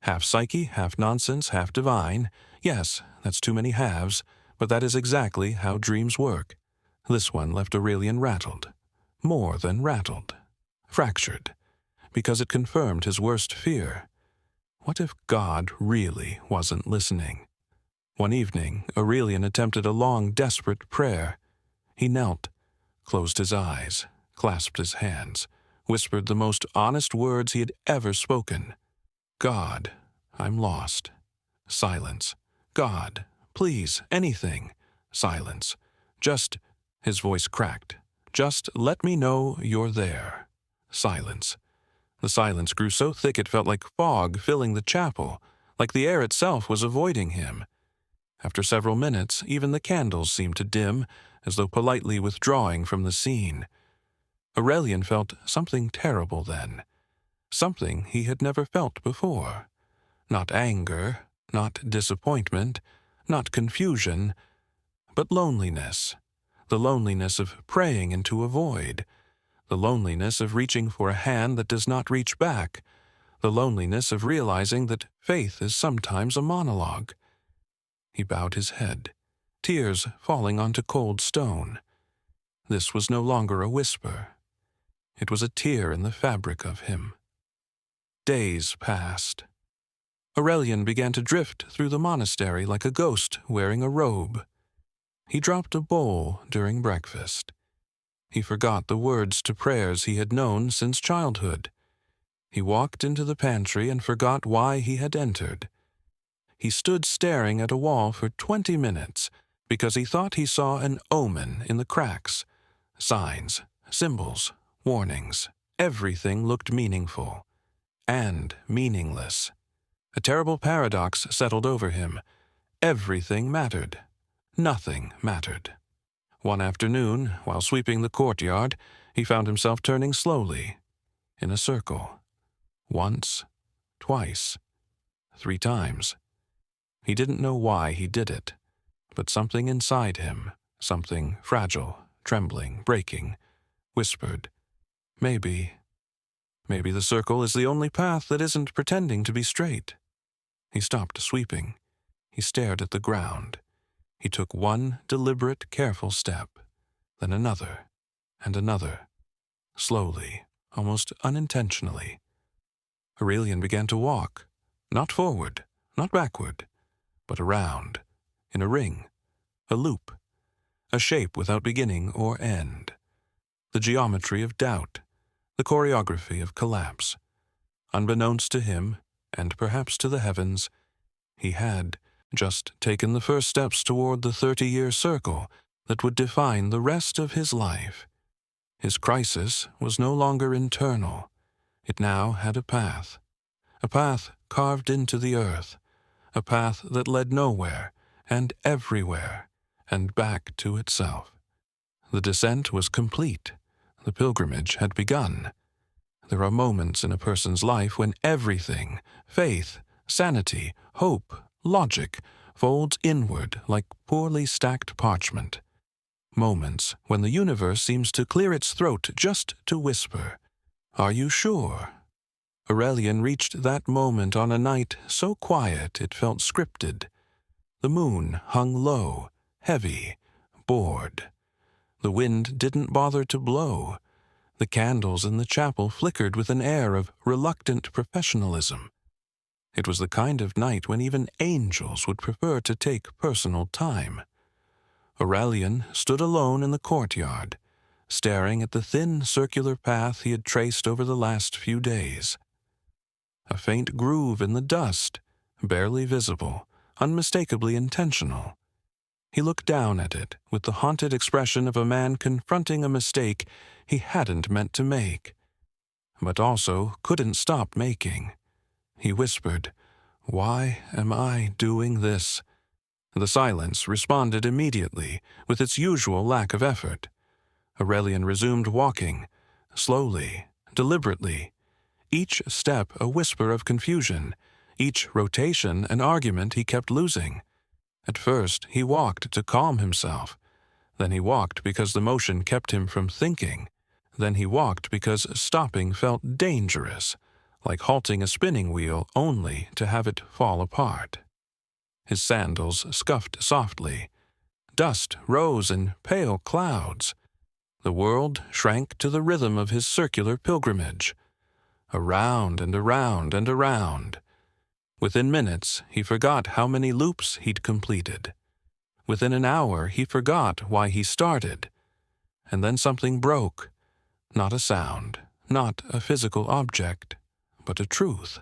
Half psyche, half nonsense, half divine. Yes, that's too many halves, but that is exactly how dreams work. This one left Aurelian rattled. More than rattled. Fractured. Because it confirmed his worst fear. What if God really wasn't listening? One evening, Aurelian attempted a long, desperate prayer. He knelt, closed his eyes, clasped his hands, whispered the most honest words he had ever spoken. "God, I'm lost." Silence. "God, please, anything." Silence. "Just," his voice cracked, "just let me know you're there." Silence. The silence grew so thick it felt like fog filling the chapel, like the air itself was avoiding him. After several minutes, even the candles seemed to dim, as though politely withdrawing from the scene. Aurelian felt something terrible then, something he had never felt before. Not anger, not disappointment, not confusion, but loneliness. The loneliness of praying into a void. The loneliness of reaching for a hand that does not reach back. The loneliness of realizing that faith is sometimes a monologue. He bowed his head, tears falling onto cold stone. This was no longer a whisper. It was a tear in the fabric of him. Days passed. Aurelian began to drift through the monastery like a ghost wearing a robe. He dropped a bowl during breakfast. He forgot the words to prayers he had known since childhood. He walked into the pantry and forgot why he had entered. He stood staring at a wall for 20 minutes because he thought he saw an omen in the cracks. Signs, symbols, warnings. Everything looked meaningful. And meaningless. A terrible paradox settled over him. Everything mattered. Nothing mattered. One afternoon, while sweeping the courtyard, he found himself turning slowly, in a circle. Once, twice, 3 times. He didn't know why he did it, but something inside him, something fragile, trembling, breaking, whispered, maybe the circle is the only path that isn't pretending to be straight. He stopped sweeping. He stared at the ground. He took one deliberate, careful step, then another, and another, slowly, almost unintentionally. Aurelian began to walk, not forward, not backward, but around, in a ring, a loop, a shape without beginning or end. The geometry of doubt, the choreography of collapse. Unbeknownst to him, and perhaps to the heavens, he had just taken the first steps toward the 30-year circle that would define the rest of his life. His crisis was no longer internal. It now had a path a path carved into the earth, a path that led nowhere and everywhere and back to itself. The descent was complete. The pilgrimage had begun. There are moments in a person's life when everything, faith, sanity, hope, logic, folds inward like poorly stacked parchment. Moments when the universe seems to clear its throat just to whisper, "Are you sure?" Aurelian reached that moment on a night so quiet it felt scripted. The moon hung low, heavy, bored. The wind didn't bother to blow. The candles in the chapel flickered with an air of reluctant professionalism. It was the kind of night when even angels would prefer to take personal time. Aurelian stood alone in the courtyard, staring at the thin circular path he had traced over the last few days. A faint groove in the dust, barely visible, unmistakably intentional. He looked down at it with the haunted expression of a man confronting a mistake he hadn't meant to make, but also couldn't stop making. He whispered, "Why am I doing this?" The silence responded immediately, with its usual lack of effort. Aurelian resumed walking, slowly, deliberately, each step a whisper of confusion, each rotation an argument he kept losing. At first, he walked to calm himself. Then he walked because the motion kept him from thinking. Then he walked because stopping felt dangerous, like halting a spinning wheel only to have it fall apart. His sandals scuffed softly. Dust rose in pale clouds. The world shrank to the rhythm of his circular pilgrimage. Around and around and around. Within minutes, he forgot how many loops he'd completed. Within an hour, he forgot why he started. And then something broke. Not a sound, not a physical object, but a truth.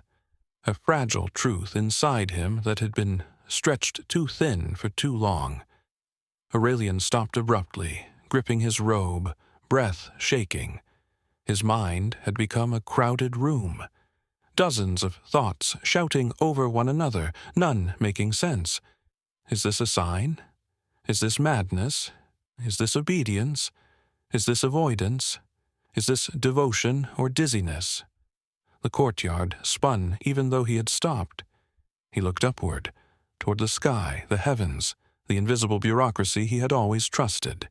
A fragile truth inside him that had been stretched too thin for too long. Aurelian stopped abruptly, gripping his robe, breath shaking. His mind had become a crowded room. Dozens of thoughts shouting over one another, none making sense. Is this a sign? Is this madness? Is this obedience? Is this avoidance? Is this devotion or dizziness? The courtyard spun even though he had stopped. He looked upward, toward the sky, the heavens, the invisible bureaucracy he had always trusted.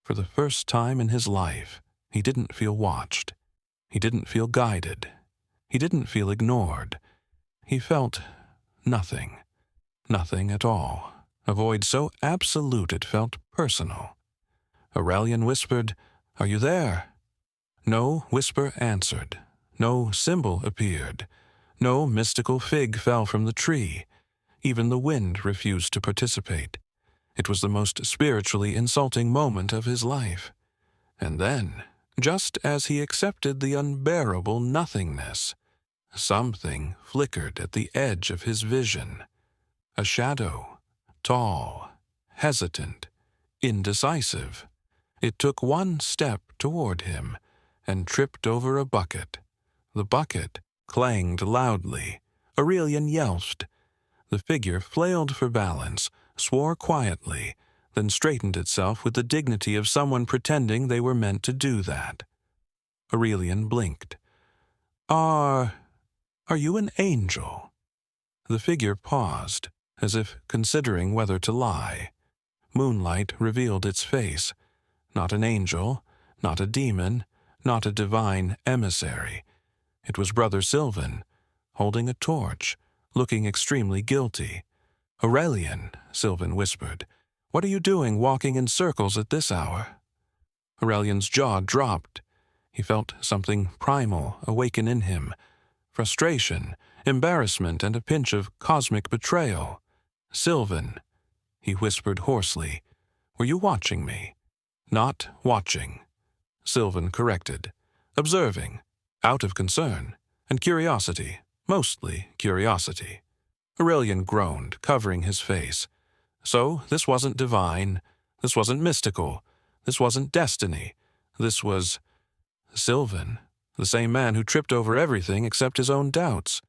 For the first time in his life, he didn't feel watched. He didn't feel guided. He didn't feel ignored. He felt nothing. Nothing at all. A void so absolute it felt personal. Aurelian whispered, "Are you there?" No whisper answered. No symbol appeared. No mystical fig fell from the tree. Even the wind refused to participate. It was the most spiritually insulting moment of his life. And then, just as he accepted the unbearable nothingness, something flickered at the edge of his vision. A shadow, tall, hesitant, indecisive. It took one step toward him and tripped over a bucket. The bucket clanged loudly. Aurelian yelped. The figure flailed for balance, swore quietly, then straightened itself with the dignity of someone pretending they were meant to do that. Aurelian blinked. Are you an angel?" The figure paused, as if considering whether to lie. Moonlight revealed its face. Not an angel, not a demon, not a divine emissary. It was Brother Sylvan, holding a torch, looking extremely guilty. "Aurelian," Sylvan whispered, "what are you doing walking in circles at this hour?" Aurelian's jaw dropped. He felt something primal awaken in him. Frustration, embarrassment, and a pinch of cosmic betrayal. "Sylvan," he whispered hoarsely, "were you watching me?" "Not watching," Sylvan corrected. "Observing, out of concern, and curiosity, mostly curiosity." Aurelian groaned, covering his face. So this wasn't divine, this wasn't mystical, this wasn't destiny, this was... "Sylvan, The same man who tripped over everything except his own doubts.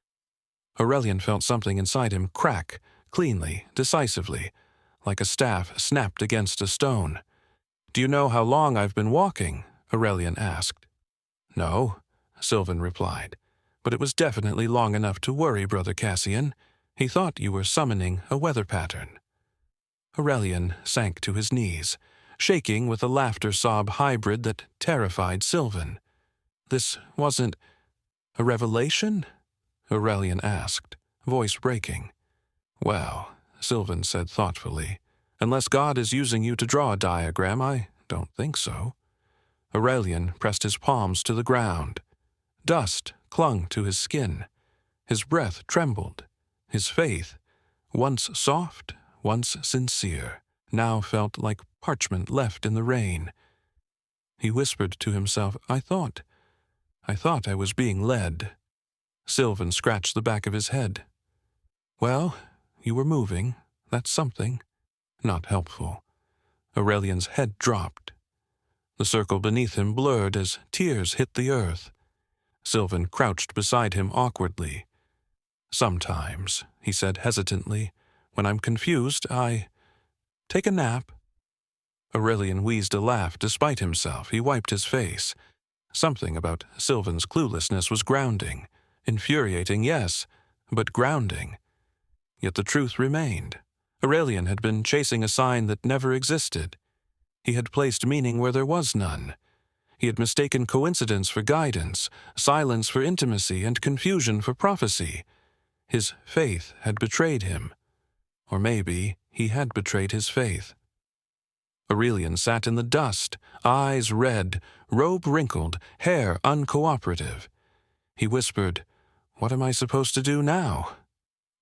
Aurelian felt something inside him crack, cleanly, decisively, like a staff snapped against a stone. "Do you know how long I've been walking?" Aurelian asked. "No," Sylvan replied, "but it was definitely long enough to worry Brother Cassian. He thought you were summoning a weather pattern." Aurelian sank to his knees, shaking with a laughter sob hybrid that terrified Sylvan. "This wasn't a revelation?" Aurelian asked, voice breaking. "Well," Sylvan said thoughtfully, "unless God is using you to draw a diagram, I don't think so." Aurelian pressed his palms to the ground. Dust clung to his skin. His breath trembled. His faith, once soft, once sincere, now felt like parchment left in the rain. He whispered to himself, I thought I was being led." Sylvan scratched the back of his head. "Well, you were moving. That's something." Not helpful. Aurelian's head dropped. The circle beneath him blurred as tears hit the earth. Sylvan crouched beside him awkwardly. "Sometimes," he said hesitantly, "when I'm confused, I take a nap." Aurelian wheezed a laugh despite himself. He wiped his face. Something about Sylvan's cluelessness was grounding. Infuriating, yes, but grounding. Yet the truth remained. Aurelian had been chasing a sign that never existed. He had placed meaning where there was none. He had mistaken coincidence for guidance, silence for intimacy, and confusion for prophecy. His faith had betrayed him. Or maybe he had betrayed his faith. Aurelian sat in the dust, eyes red, robe wrinkled, hair uncooperative. He whispered, "What am I supposed to do now?"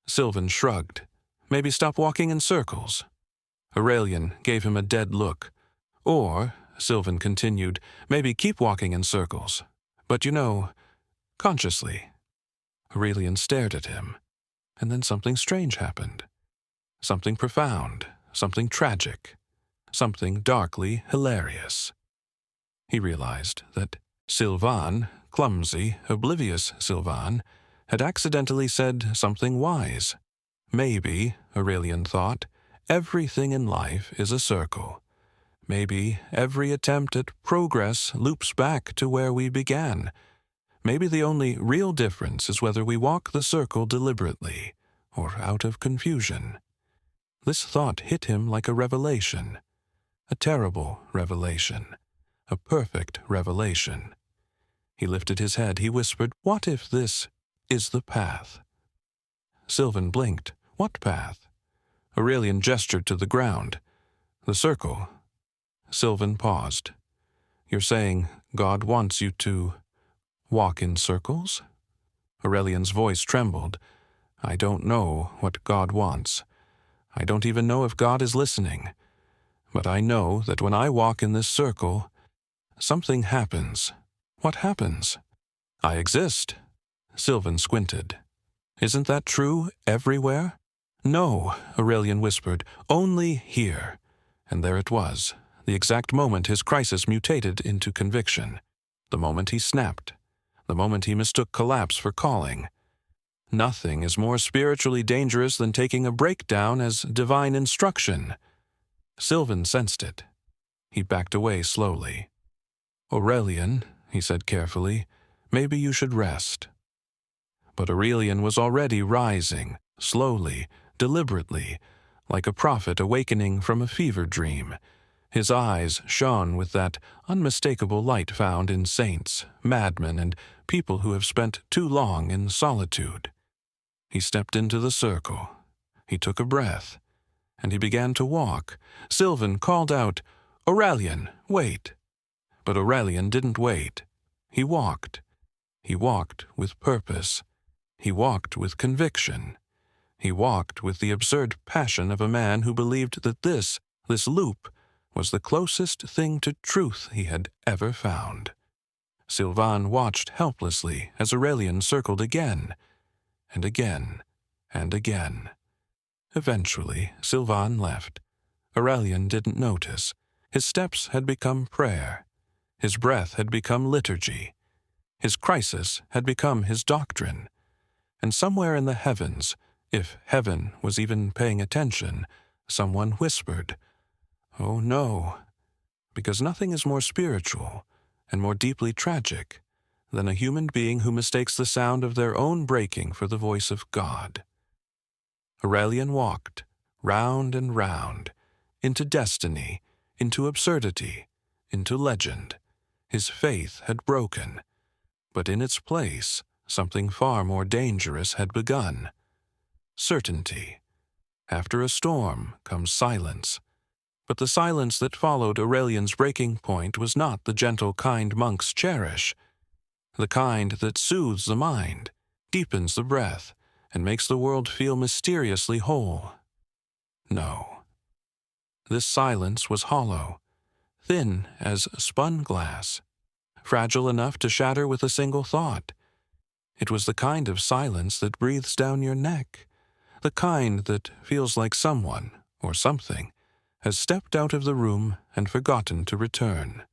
Sylvan shrugged. "Maybe stop walking in circles." Aurelian gave him a dead look. "Or," Sylvan continued, "maybe keep walking in circles. But consciously." Aurelian stared at him. And then something strange happened. Something profound, something tragic, something darkly hilarious. He realized that Sylvan, clumsy, oblivious Sylvan, had accidentally said something wise. Maybe, Aurelian thought, everything in life is a circle. Maybe every attempt at progress loops back to where we began. Maybe the only real difference is whether we walk the circle deliberately or out of confusion. This thought hit him like a revelation. A terrible revelation. A perfect revelation. He lifted his head. He whispered, "What if this is the path?" Sylvan blinked. "What path?" Aurelian gestured to the ground. "The circle." Sylvan paused. "You're saying God wants you to walk in circles?" Aurelian's voice trembled. "I don't know what God wants. I don't even know if God is listening. But I know that when I walk in this circle, something happens." "What happens?" "I exist." Sylvan squinted. "Isn't that true everywhere?" "No," Aurelian whispered, "only here." And there it was, the exact moment his crisis mutated into conviction. The moment he snapped. The moment he mistook collapse for calling. Nothing is more spiritually dangerous than taking a breakdown as divine instruction. Sylvan sensed it. He backed away slowly. "Aurelian," he said carefully, "maybe you should rest." But Aurelian was already rising, slowly, deliberately, like a prophet awakening from a fever dream. His eyes shone with that unmistakable light found in saints, madmen, and people who have spent too long in solitude. He stepped into the circle. He took a breath, and he began to walk. Sylvan called out, "Aurelian, wait!" But Aurelian didn't wait. He walked. He walked with purpose. He walked with conviction. He walked with the absurd passion of a man who believed that this loop, was the closest thing to truth he had ever found. Sylvan watched helplessly as Aurelian circled again, and again, and again. Eventually, Sylvan left. Aurelian didn't notice. His steps had become prayer. His breath had become liturgy. His crisis had become his doctrine. And somewhere in the heavens, if heaven was even paying attention, someone whispered, "Oh no," because nothing is more spiritual and more deeply tragic than a human being who mistakes the sound of their own breaking for the voice of God. Aurelian walked, round and round, into destiny, into absurdity, into legend. His faith had broken, but in its place, something far more dangerous had begun. Certainty. After a storm comes silence. But the silence that followed Aurelian's breaking point was not the gentle kind monks cherish, the kind that soothes the mind, deepens the breath, and makes the world feel mysteriously whole. No. This silence was hollow, thin as spun glass, fragile enough to shatter with a single thought. It was the kind of silence that breathes down your neck, the kind that feels like someone, or something, has stepped out of the room and forgotten to return.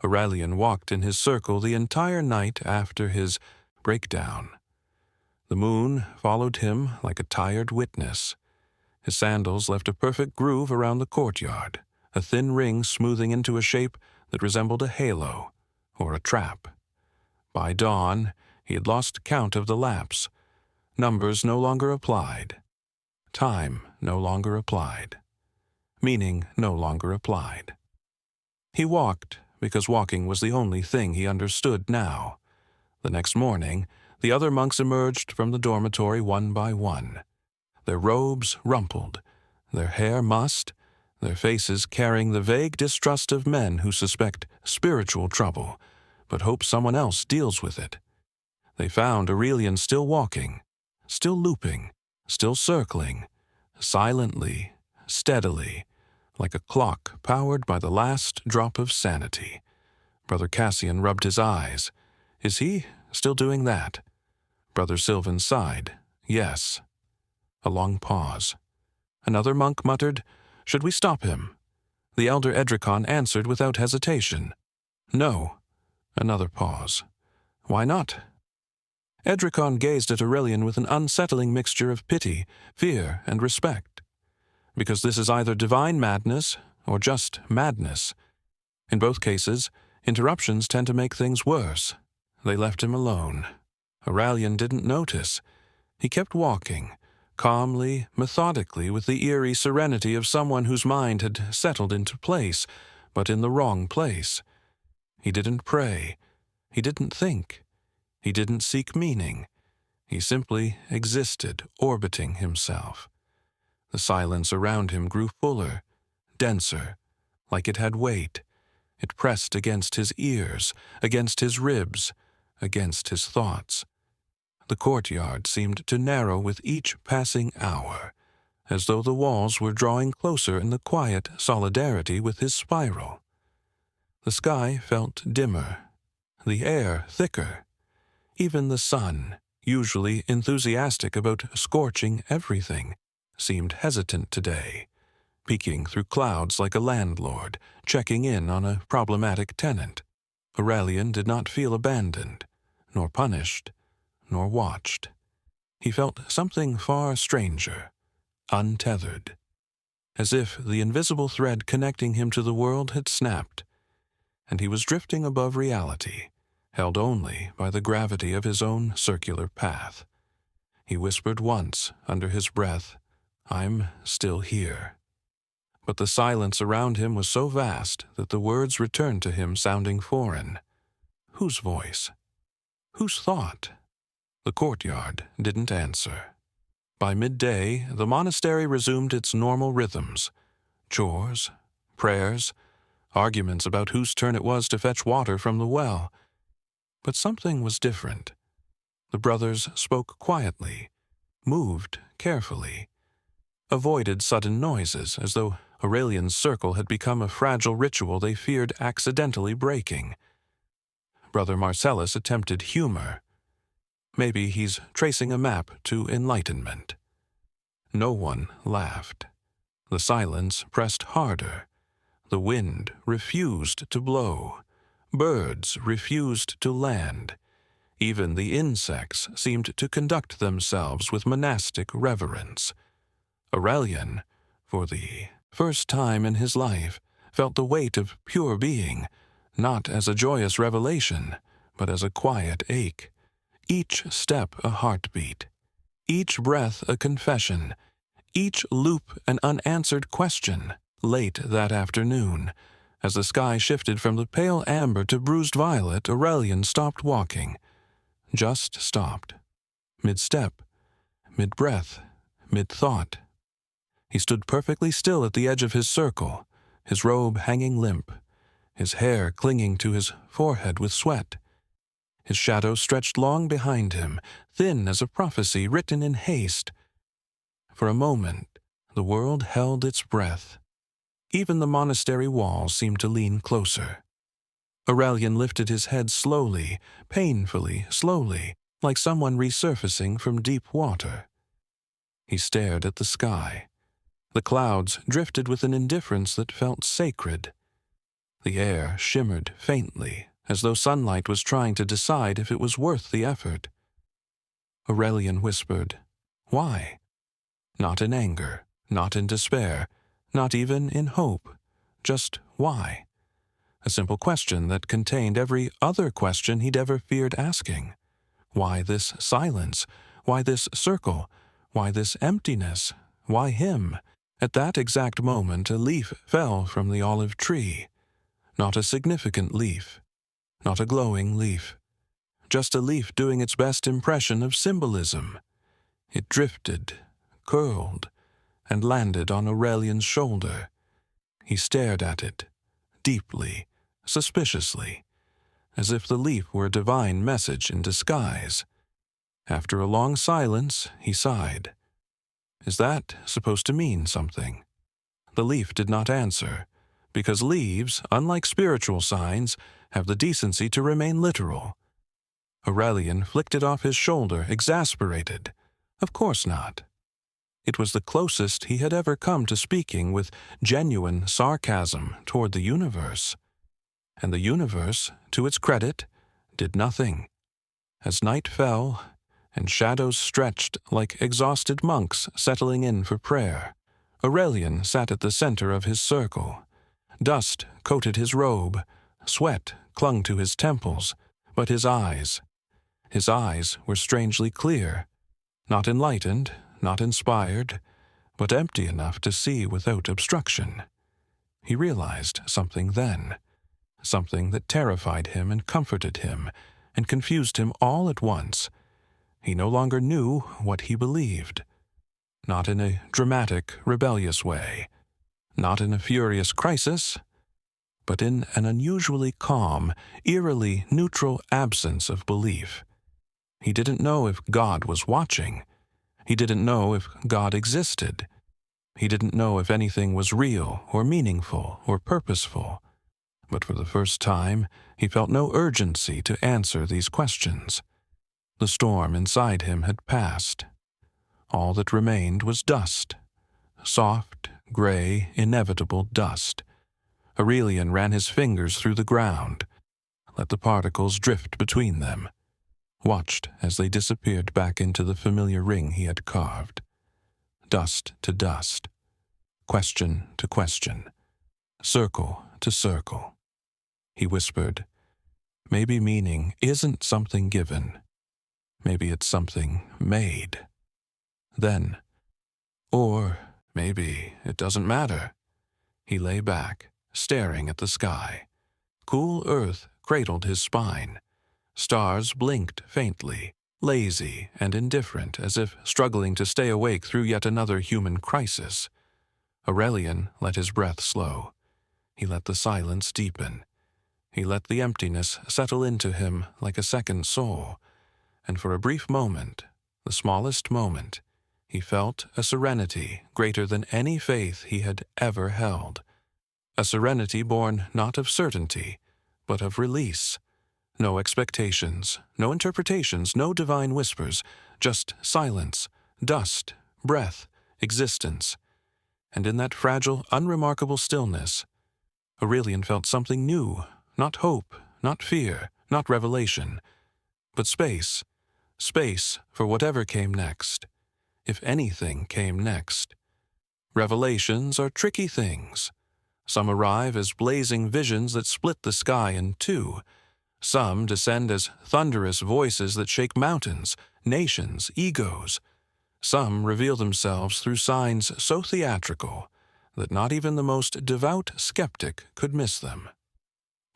Aurelian walked in his circle the entire night after his breakdown. The moon followed him like a tired witness. His sandals left a perfect groove around the courtyard, a thin ring smoothing into a shape that resembled a halo or a trap. By dawn, he had lost count of the laps. Numbers no longer applied. Time no longer applied. Meaning no longer applied. He walked because walking was the only thing he understood now. The next morning, the other monks emerged from the dormitory one by one, their robes rumpled, their hair mussed, their faces carrying the vague distrust of men who suspect spiritual trouble, but hope someone else deals with it. They found Aurelian still walking, still looping, still circling, silently, steadily, like a clock powered by the last drop of sanity. Brother Cassian rubbed his eyes. Is he still doing that? Brother Sylvan sighed. Yes. A long pause. Another monk muttered, "Should we stop him?" The elder Edricon answered without hesitation. No. Another pause. Why not? Edricon gazed at Aurelian with an unsettling mixture of pity, fear, and respect. Because this is either divine madness or just madness. In both cases, interruptions tend to make things worse. They left him alone. Aurelian didn't notice. He kept walking, calmly, methodically, with the eerie serenity of someone whose mind had settled into place, but in the wrong place. He didn't pray. He didn't think. He didn't seek meaning. He simply existed, orbiting himself. The silence around him grew fuller, denser, like it had weight. It pressed against his ears, against his ribs, against his thoughts. The courtyard seemed to narrow with each passing hour, as though the walls were drawing closer in the quiet solidarity with his spiral. The sky felt dimmer, the air thicker. Even the sun, usually enthusiastic about scorching everything, seemed hesitant today, peeking through clouds like a landlord, checking in on a problematic tenant. Aurelian did not feel abandoned, nor punished, nor watched. He felt something far stranger, untethered, as if the invisible thread connecting him to the world had snapped, and he was drifting above reality, held only by the gravity of his own circular path. He whispered once, under his breath, "I'm still here." But the silence around him was so vast that the words returned to him sounding foreign. Whose voice? Whose thought? The courtyard didn't answer. By midday, the monastery resumed its normal rhythms. Chores, prayers, arguments about whose turn it was to fetch water from the well. But something was different. The brothers spoke quietly, moved carefully, avoided sudden noises, as though Aurelian's circle had become a fragile ritual they feared accidentally breaking. Brother Marcellus attempted humor. Maybe he's tracing a map to enlightenment. No one laughed. The silence pressed harder. The wind refused to blow. Birds refused to land. Even the insects seemed to conduct themselves with monastic reverence. Aurelian, for the first time in his life, felt the weight of pure being, not as a joyous revelation, but as a quiet ache. Each step a heartbeat, each breath a confession, each loop an unanswered question. Late that afternoon, as the sky shifted from the pale amber to bruised violet, Aurelian stopped walking. Just stopped. Mid-step, mid-breath, mid-thought. He stood perfectly still at the edge of his circle, his robe hanging limp, his hair clinging to his forehead with sweat. His shadow stretched long behind him, thin as a prophecy written in haste. For a moment, the world held its breath. Even the monastery walls seemed to lean closer. Aurelian lifted his head slowly, painfully, slowly, like someone resurfacing from deep water. He stared at the sky. The clouds drifted with an indifference that felt sacred. The air shimmered faintly, as though sunlight was trying to decide if it was worth the effort. Aurelian whispered, "Why?" Not in anger, not in despair, not even in hope. Just why? A simple question that contained every other question he'd ever feared asking. Why this silence? Why this circle? Why this emptiness? Why him? At that exact moment, a leaf fell from the olive tree. Not a significant leaf. Not a glowing leaf. Just a leaf doing its best impression of symbolism. It drifted, curled, and landed on Aurelian's shoulder. He stared at it, deeply, suspiciously, as if the leaf were a divine message in disguise. After a long silence, he sighed. Is that supposed to mean something? The leaf did not answer, because leaves, unlike spiritual signs, have the decency to remain literal. Aurelian flicked it off his shoulder, exasperated. Of course not. It was the closest he had ever come to speaking with genuine sarcasm toward the universe. And the universe, to its credit, did nothing. As night fell, and shadows stretched like exhausted monks settling in for prayer, Aurelian sat at the center of his circle. Dust coated his robe, sweat clung to his temples, but his eyes were strangely clear, not enlightened, not inspired, but empty enough to see without obstruction. He realized something then, something that terrified him and comforted him and confused him all at once. He no longer knew what he believed. Not in a dramatic, rebellious way, not in a furious crisis, but in an unusually calm, eerily neutral absence of belief. He didn't know if God was watching. He didn't know if God existed. He didn't know if anything was real or meaningful or purposeful. But for the first time, he felt no urgency to answer these questions. The storm inside him had passed. All that remained was dust. Soft, gray, inevitable dust. Aurelian ran his fingers through the ground, let the particles drift between them, watched as they disappeared back into the familiar ring he had carved. Dust to dust, question to question, circle to circle. He whispered, maybe meaning isn't something given. Maybe it's something made. Then, or maybe it doesn't matter. He lay back, staring at the sky. Cool earth cradled his spine. Stars blinked faintly, lazy and indifferent, as if struggling to stay awake through yet another human crisis. Aurelian let his breath slow. He let the silence deepen. He let the emptiness settle into him like a second soul. And for a brief moment, the smallest moment, he felt a serenity greater than any faith he had ever held. A serenity born not of certainty, but of release. No expectations, no interpretations, no divine whispers, just silence, dust, breath, existence. And in that fragile, unremarkable stillness, Aurelian felt something new, not hope, not fear, not revelation, but space. Space for whatever came next, if anything came next. Revelations are tricky things. Some arrive as blazing visions that split the sky in two. Some descend as thunderous voices that shake mountains, nations, egos. Some reveal themselves through signs so theatrical that not even the most devout skeptic could miss them.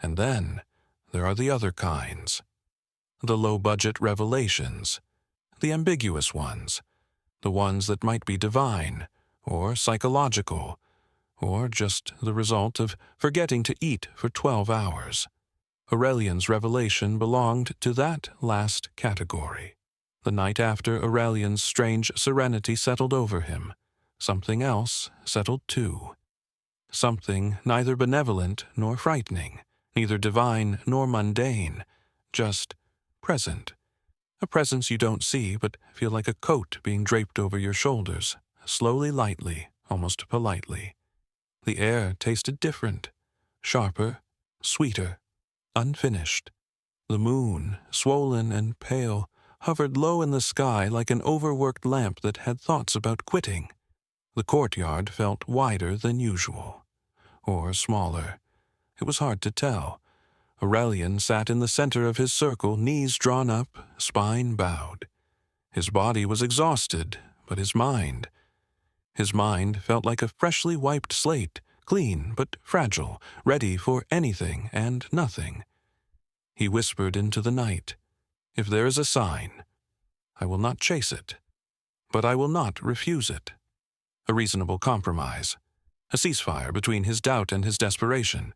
And then there are the other kinds. The low-budget revelations, the ambiguous ones, the ones that might be divine, or psychological, or just the result of forgetting to eat for 12 hours. Aurelian's revelation belonged to that last category. The night after Aurelian's strange serenity settled over him, something else settled too. Something neither benevolent nor frightening, neither divine nor mundane, just present. A presence you don't see but feel like a coat being draped over your shoulders, slowly, lightly, almost politely. The air tasted different, sharper, sweeter, unfinished. The moon, swollen and pale, hovered low in the sky like an overworked lamp that had thoughts about quitting. The courtyard felt wider than usual, or smaller. It was hard to tell. Aurelian sat in the center of his circle, knees drawn up, spine bowed. His body was exhausted, but his mind felt like a freshly wiped slate, clean but fragile, ready for anything and nothing. He whispered into the night, "If there is a sign, I will not chase it, but I will not refuse it." A reasonable compromise, a ceasefire between his doubt and his desperation.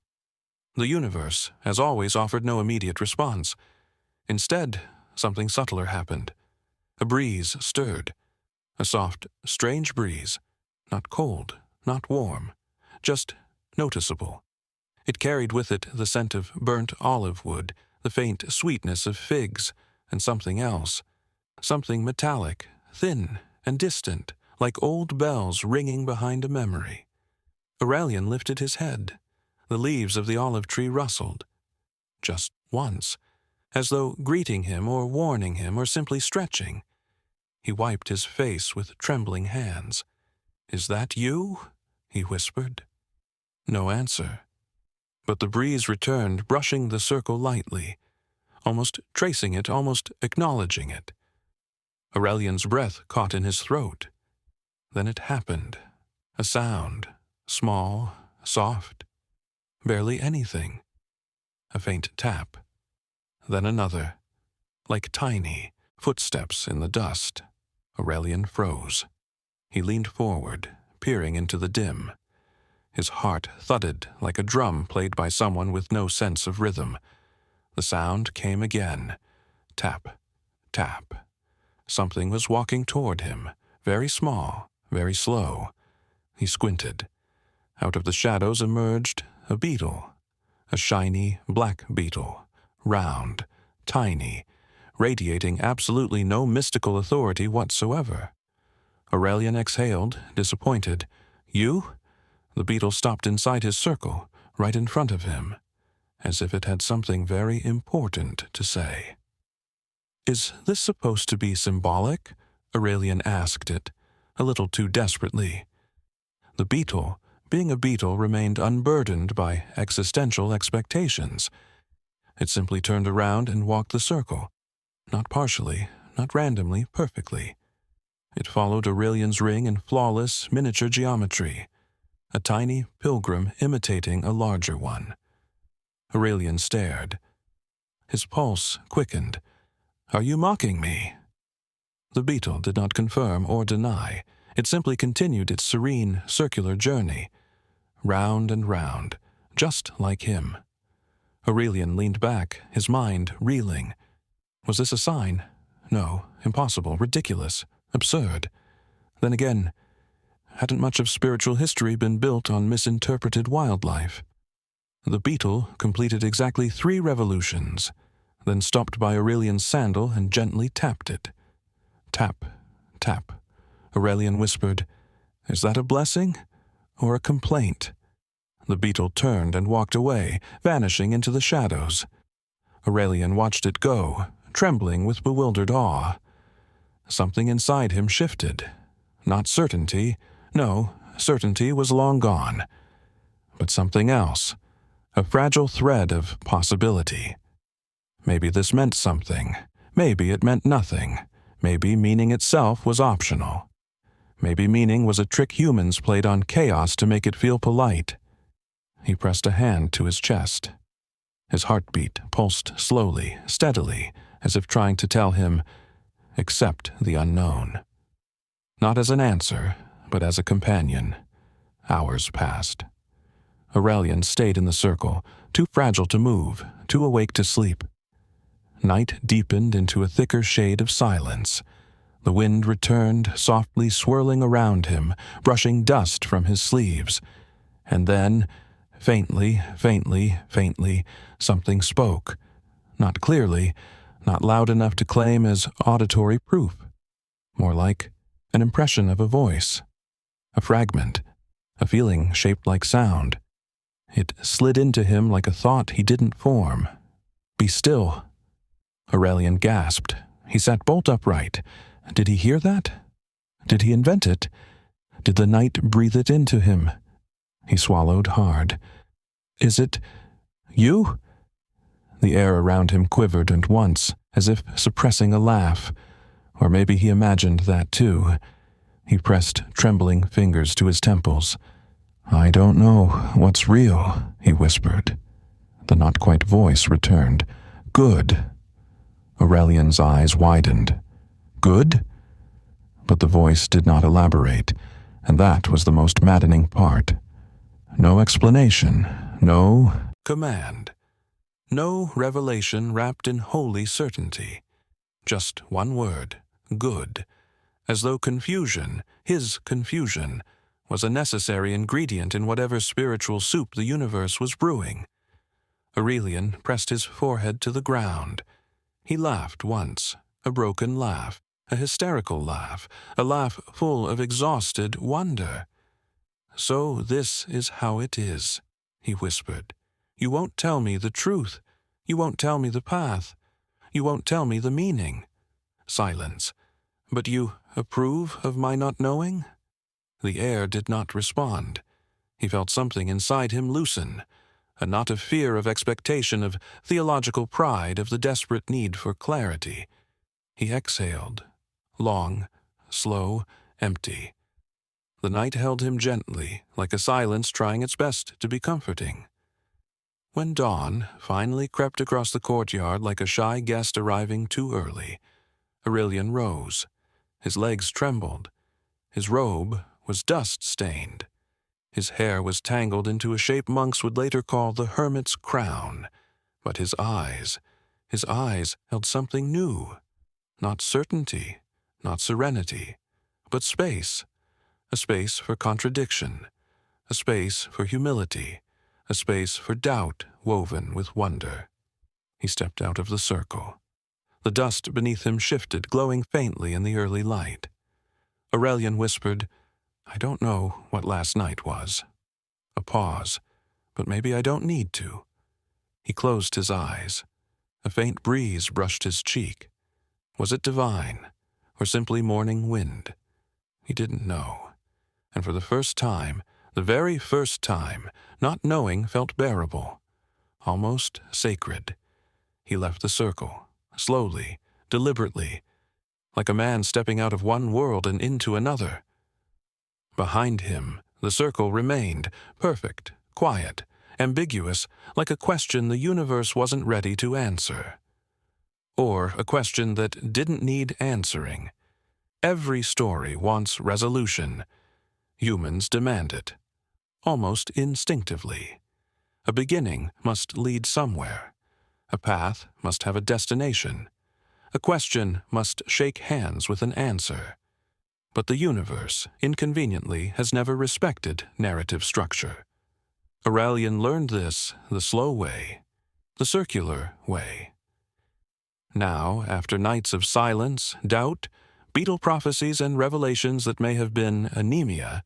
The universe, as always, offered no immediate response. Instead, something subtler happened. A breeze stirred. A soft, strange breeze. Not cold, not warm, just noticeable. It carried with it the scent of burnt olive wood, the faint sweetness of figs, and something else. Something metallic, thin and distant, like old bells ringing behind a memory. Aurelian lifted his head. The leaves of the olive tree rustled. Just once, as though greeting him or warning him or simply stretching. He wiped his face with trembling hands. "Is that you?" he whispered. No answer. But the breeze returned, brushing the circle lightly, almost tracing it, almost acknowledging it. Aurelian's breath caught in his throat. Then it happened. A sound, small, soft, barely anything. A faint tap. Then another, like tiny footsteps in the dust. Aurelian froze. He leaned forward, peering into the dim. His heart thudded like a drum played by someone with no sense of rhythm. The sound came again. Tap, tap. Something was walking toward him, very small, very slow. He squinted. Out of the shadows emerged a beetle, a shiny black beetle, round, tiny, radiating absolutely no mystical authority whatsoever. Aurelian exhaled, disappointed. "You?" The beetle stopped inside his circle, right in front of him, as if it had something very important to say. "Is this supposed to be symbolic?" Aurelian asked it, a little too desperately. The beetle, being a beetle, remained unburdened by existential expectations. It simply turned around and walked the circle, not partially, not randomly, perfectly. It followed Aurelian's ring in flawless miniature geometry, a tiny pilgrim imitating a larger one. Aurelian stared. His pulse quickened. "Are you mocking me?" The beetle did not confirm or deny. It simply continued its serene, circular journey, round and round, just like him. Aurelian leaned back, his mind reeling. Was this a sign? No, impossible, ridiculous, absurd. Then again, hadn't much of spiritual history been built on misinterpreted wildlife? The beetle completed exactly 3 revolutions, then stopped by Aurelian's sandal and gently tapped it. Tap, tap. Aurelian whispered, "Is that a blessing or a complaint?" The beetle turned and walked away, vanishing into the shadows. Aurelian watched it go, trembling with bewildered awe. Something inside him shifted. Not certainty. No, certainty was long gone. But something else. A fragile thread of possibility. Maybe this meant something. Maybe it meant nothing. Maybe meaning itself was optional. Maybe meaning was a trick humans played on chaos to make it feel polite. He pressed a hand to his chest. His heartbeat pulsed slowly, steadily, as if trying to tell him, accept the unknown. Not as an answer, but as a companion. Hours passed. Aurelian stayed in the circle, too fragile to move, too awake to sleep. Night deepened into a thicker shade of silence. The wind returned, softly swirling around him, brushing dust from his sleeves. And then, faintly, something spoke. Not clearly, not loud enough to claim as auditory proof. More like an impression of a voice. A fragment. A feeling shaped like sound. It slid into him like a thought he didn't form. Be still. Aurelian gasped. He sat bolt upright. Did he hear that? Did he invent it? Did the night breathe it into him? He swallowed hard. Is it you? The air around him quivered at once, as if suppressing a laugh. Or maybe he imagined that too. He pressed trembling fingers to his temples. I don't know what's real, he whispered. The not-quite voice returned. Good. Aurelian's eyes widened. Good? But the voice did not elaborate, and that was the most maddening part. No explanation, no command. No revelation wrapped in holy certainty. Just one word, good, as though confusion, his confusion, was a necessary ingredient in whatever spiritual soup the universe was brewing. Aurelian pressed his forehead to the ground. He laughed once, a broken laugh, a hysterical laugh, a laugh full of exhausted wonder. So this is how it is, he whispered. You won't tell me the truth. You won't tell me the path. You won't tell me the meaning. Silence. But you approve of my not knowing? The air did not respond. He felt something inside him loosen, a knot of fear, of expectation, of theological pride, of the desperate need for clarity. He exhaled, long, slow, empty. The night held him gently, like a silence trying its best to be comforting. When dawn finally crept across the courtyard like a shy guest arriving too early, Aurelian rose. His legs trembled. His robe was dust-stained. His hair was tangled into a shape monks would later call the hermit's crown. But his eyes held something new. Not certainty, not serenity, but space. A space for contradiction, a space for humility, a space for doubt woven with wonder. He stepped out of the circle. The dust beneath him shifted, glowing faintly in the early light. Aurelian whispered, I don't know what last night was. A pause, but maybe I don't need to. He closed his eyes. A faint breeze brushed his cheek. Was it divine, or simply morning wind? He didn't know. And for the first time, the very first time, not knowing felt bearable, almost sacred. He left the circle, slowly, deliberately, like a man stepping out of one world and into another. Behind him, the circle remained, perfect, quiet, ambiguous, like a question the universe wasn't ready to answer. Or a question that didn't need answering. Every story wants resolution. Humans demand it, almost instinctively. A beginning must lead somewhere. A path must have a destination. A question must shake hands with an answer. But the universe, inconveniently, has never respected narrative structure. Aurelian learned this the slow way, the circular way. Now, after nights of silence, doubt, beetle prophecies, and revelations that may have been anemia,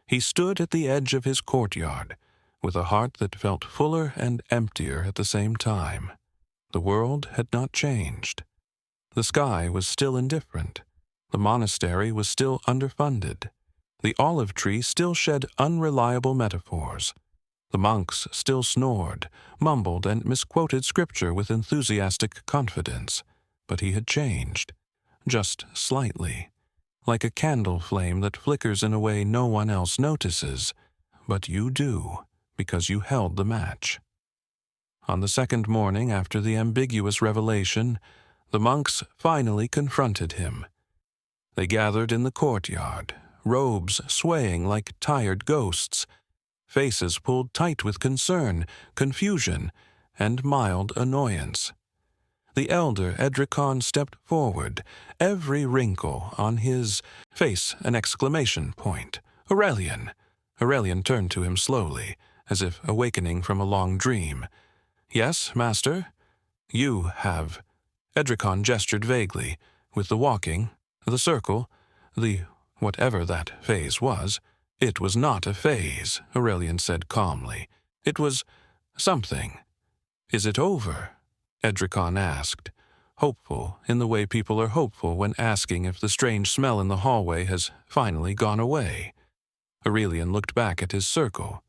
he stood at the edge of his courtyard, with a heart that felt fuller and emptier at the same time. The world had not changed. The sky was still indifferent. The monastery was still underfunded. The olive tree still shed unreliable metaphors. The monks still snored, mumbled, and misquoted scripture with enthusiastic confidence. But he had changed, just slightly, like a candle flame that flickers in a way no one else notices, but you do, because you held the match. On the second morning after the ambiguous revelation, the monks finally confronted him. They gathered in the courtyard, robes swaying like tired ghosts, faces pulled tight with concern, confusion, and mild annoyance. The elder Edricon stepped forward, every wrinkle on his face an exclamation point. "Aurelian!" Aurelian turned to him slowly, as if awakening from a long dream. "Yes, master?" "You have." Edricon gestured vaguely, with the walking, the circle, the whatever that phase was. "It was not a phase," Aurelian said calmly. "It was something." "Is it over?" Edricon asked, hopeful in the way people are hopeful when asking if the strange smell in the hallway has finally gone away. Aurelian looked back at his circle.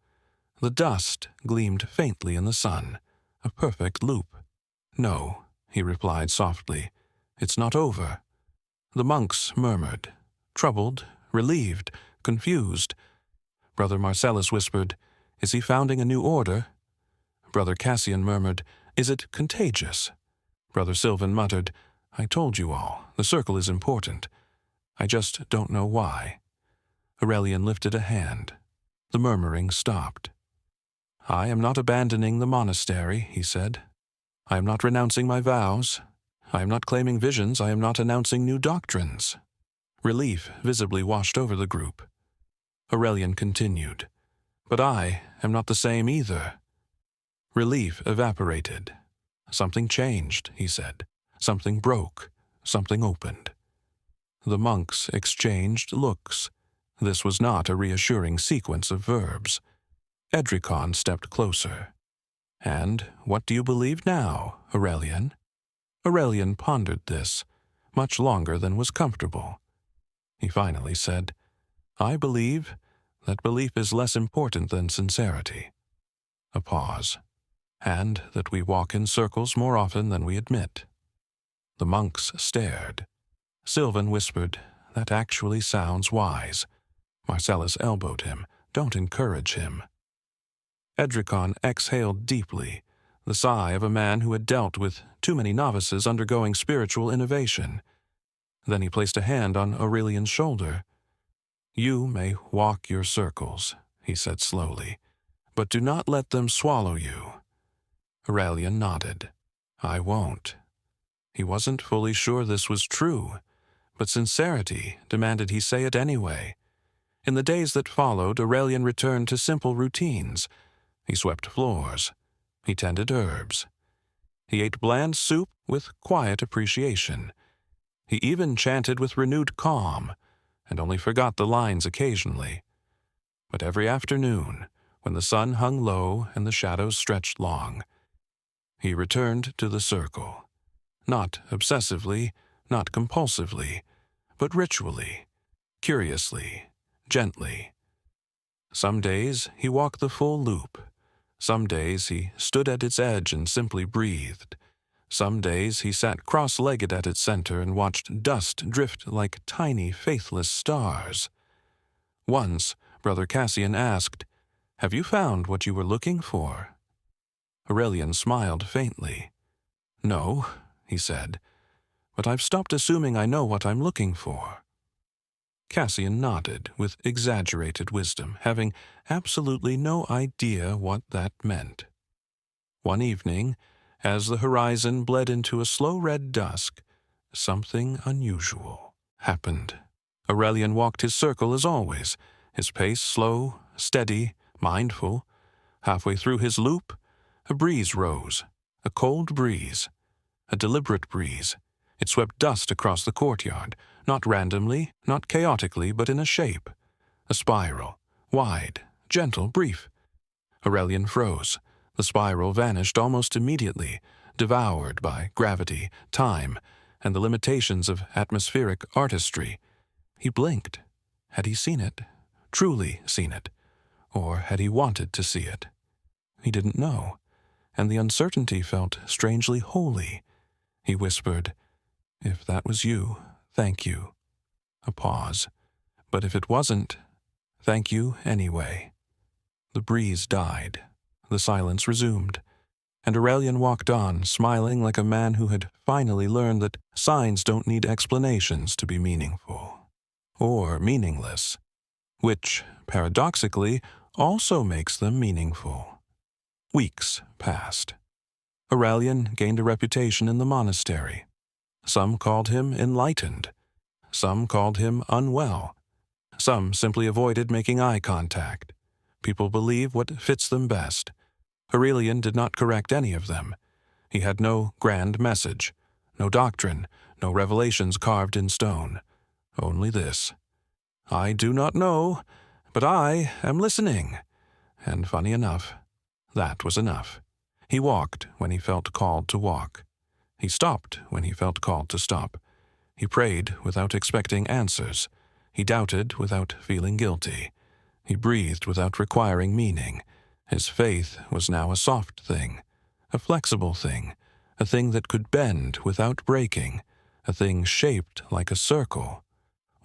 The dust gleamed faintly in the sun, a perfect loop. "No," he replied softly, "it's not over." The monks murmured, troubled, relieved, confused. Brother Marcellus whispered, "Is he founding a new order?" Brother Cassian murmured, "Is it contagious?" Brother Sylvan muttered, "I told you all, the circle is important. I just don't know why." Aurelian lifted a hand. The murmuring stopped. "I am not abandoning the monastery," he said. "I am not renouncing my vows. I am not claiming visions. I am not announcing new doctrines." Relief visibly washed over the group. Aurelian continued, "But I am not the same either." Relief evaporated. "Something changed," he said. "Something broke. Something opened." The monks exchanged looks. This was not a reassuring sequence of verbs. Edricon stepped closer. "And what do you believe now, Aurelian?" Aurelian pondered this, much longer than was comfortable. He finally said, "I believe that belief is less important than sincerity." A pause. "And that we walk in circles more often than we admit." The monks stared. Sylvan whispered, "That actually sounds wise." Marcellus elbowed him, "Don't encourage him." Edricon exhaled deeply, the sigh of a man who had dealt with too many novices undergoing spiritual innovation. Then he placed a hand on Aurelian's shoulder. "You may walk your circles," he said slowly, "but do not let them swallow you." Aurelian nodded. "I won't." He wasn't fully sure this was true, but sincerity demanded he say it anyway. In the days that followed, Aurelian returned to simple routines. He swept floors. He tended herbs. He ate bland soup with quiet appreciation. He even chanted with renewed calm, and only forgot the lines occasionally. But every afternoon, when the sun hung low and the shadows stretched long, he returned to the circle. Not obsessively, not compulsively, but ritually, curiously, gently. Some days he walked the full loop. Some days he stood at its edge and simply breathed. Some days he sat cross-legged at its center and watched dust drift like tiny, faithless stars. Once, Brother Cassian asked, "Have you found what you were looking for?" Aurelian smiled faintly. "No," he said, "but I've stopped assuming I know what I'm looking for." Cassian nodded with exaggerated wisdom, having absolutely no idea what that meant. One evening, as the horizon bled into a slow red dusk, something unusual happened. Aurelian walked his circle as always, his pace slow, steady, mindful. Halfway through his loop, a breeze rose, a cold breeze, a deliberate breeze. It swept dust across the courtyard, not randomly, not chaotically, but in a shape. A spiral, wide, gentle, brief. Aurelian froze. The spiral vanished almost immediately, devoured by gravity, time, and the limitations of atmospheric artistry. He blinked. Had he seen it? Truly seen it? Or had he wanted to see it? He didn't know, and the uncertainty felt strangely holy. He whispered, "If that was you, thank you." A pause. "But if it wasn't, thank you anyway." The breeze died. The silence resumed, and Aurelian walked on, smiling like a man who had finally learned that signs don't need explanations to be meaningful. Or meaningless. Which, paradoxically, also makes them meaningful. Weeks passed. Aurelian gained a reputation in the monastery. Some called him enlightened. Some called him unwell. Some simply avoided making eye contact. People believe what fits them best. Aurelian did not correct any of them. He had no grand message, no doctrine, no revelations carved in stone. Only this: "I do not know, but I am listening." And funny enough, that was enough. He walked when he felt called to walk. He stopped when he felt called to stop. He prayed without expecting answers. He doubted without feeling guilty. He breathed without requiring meaning. His faith was now a soft thing, a flexible thing, a thing that could bend without breaking, a thing shaped like a circle.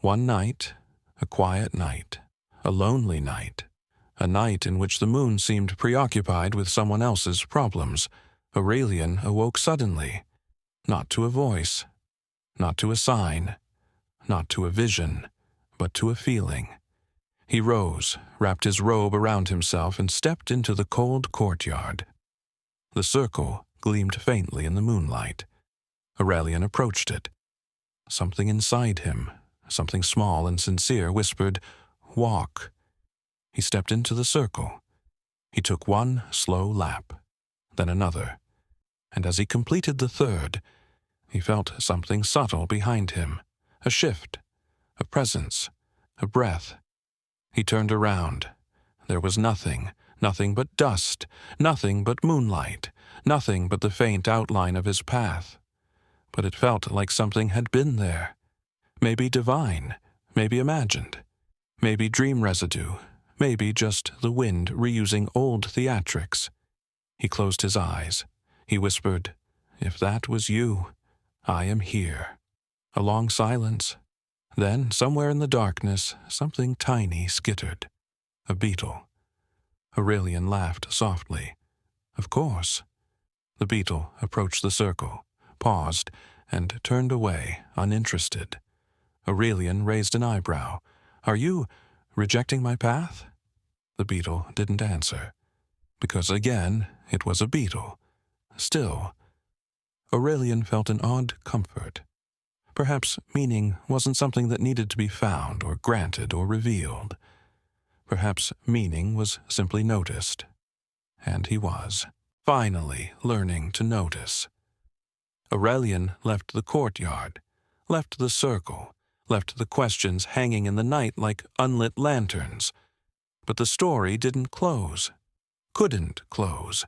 One night, a quiet night, a lonely night, a night in which the moon seemed preoccupied with someone else's problems, Aurelian awoke suddenly, not to a voice, not to a sign, not to a vision, but to a feeling. He rose, wrapped his robe around himself, and stepped into the cold courtyard. The circle gleamed faintly in the moonlight. Aurelian approached it. Something inside him, something small and sincere, whispered, "Walk." He stepped into the circle. He took one slow lap, then another, and as he completed the third, he felt something subtle behind him, a shift, a presence, a breath. He turned around. There was nothing, nothing but dust, nothing but moonlight, nothing but the faint outline of his path. But it felt like something had been there. Maybe divine, maybe imagined, maybe dream residue, maybe just the wind reusing old theatrics. He closed his eyes. He whispered, "If that was you, I am here." A long silence. Then, somewhere in the darkness, something tiny skittered. A beetle. Aurelian laughed softly. Of course. The beetle approached the circle, paused, and turned away, uninterested. Aurelian raised an eyebrow. "Are you rejecting my path?" The beetle didn't answer. Because again, it was a beetle. Still, Aurelian felt an odd comfort. Perhaps meaning wasn't something that needed to be found or granted or revealed. Perhaps meaning was simply noticed. And he was, finally, learning to notice. Aurelian left the courtyard, left the circle, left the questions hanging in the night like unlit lanterns. But the story didn't close, couldn't close,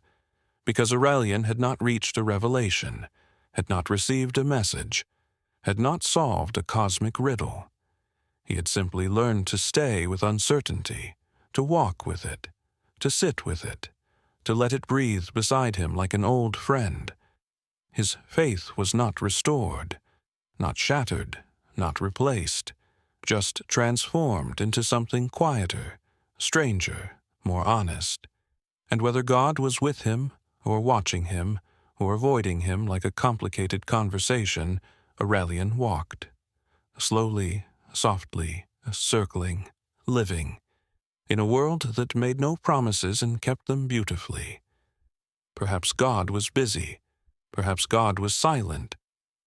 because Aurelian had not reached a revelation, had not received a message, had not solved a cosmic riddle. He had simply learned to stay with uncertainty, to walk with it, to sit with it, to let it breathe beside him like an old friend. His faith was not restored, not shattered, not replaced, just transformed into something quieter, stranger, more honest. And whether God was with him, or watching him, or avoiding him like a complicated conversation, Aurelian walked. Slowly, softly, circling, living, in a world that made no promises and kept them beautifully. Perhaps God was busy. Perhaps God was silent.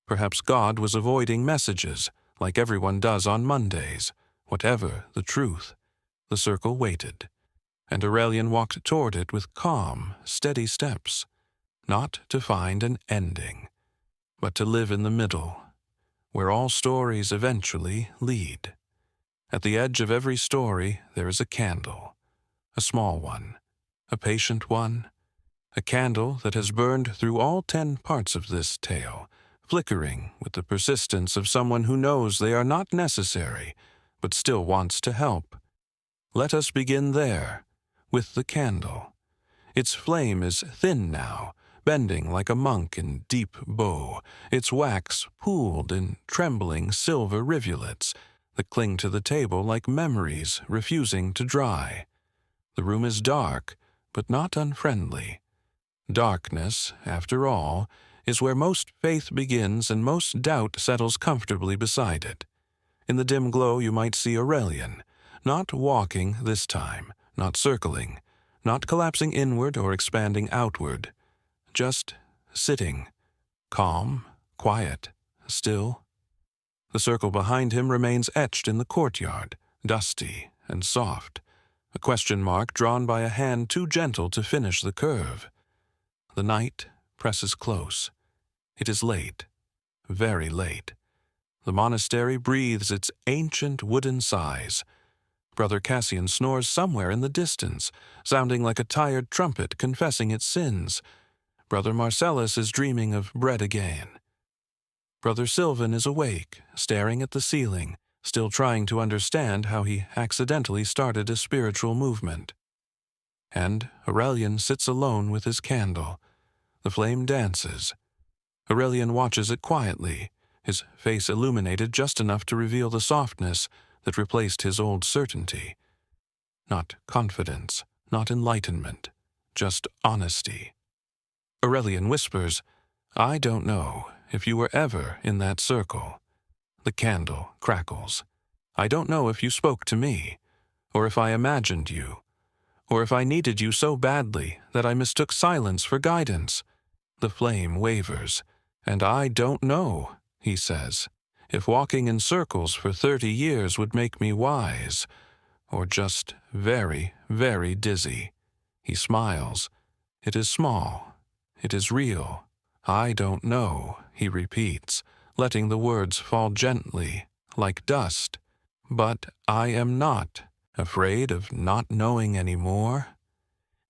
Perhaps God was avoiding messages, like everyone does on Mondays. Whatever the truth, the circle waited, and Aurelian walked toward it with calm, steady steps, not to find an ending, but to live in the middle, where all stories eventually lead. At the edge of every story there is a candle, a small one, a patient one, a candle that has burned through all 10 parts of this tale, flickering with the persistence of someone who knows they are not necessary, but still wants to help. Let us begin there, with the candle. Its flame is thin now, bending like a monk in deep bow, its wax pooled in trembling silver rivulets that cling to the table like memories refusing to dry. The room is dark, but not unfriendly. Darkness, after all, is where most faith begins and most doubt settles comfortably beside it. In the dim glow you might see Aurelian, not walking this time, not circling, not collapsing inward or expanding outward, just sitting, calm, quiet, still. The circle behind him remains etched in the courtyard, dusty and soft, a question mark drawn by a hand too gentle to finish the curve. The night presses close. It is late, very late. The monastery breathes its ancient wooden sighs. Brother Cassian snores somewhere in the distance, sounding like a tired trumpet confessing its sins. Brother Marcellus is dreaming of bread again. Brother Sylvan is awake, staring at the ceiling, still trying to understand how he accidentally started a spiritual movement. And Aurelian sits alone with his candle. The flame dances. Aurelian watches it quietly, his face illuminated just enough to reveal the softness that replaced his old certainty. Not confidence, not enlightenment, just honesty. Aurelian whispers, "I don't know if you were ever in that circle." The candle crackles. "I don't know if you spoke to me, or if I imagined you, or if I needed you so badly that I mistook silence for guidance." The flame wavers. "And I don't know," he says, "if walking in circles for 30 years would make me wise, or just very, very dizzy." He smiles. "It is small. It is real. I don't know," he repeats, letting the words fall gently, like dust. "But I am not afraid of not knowing any more."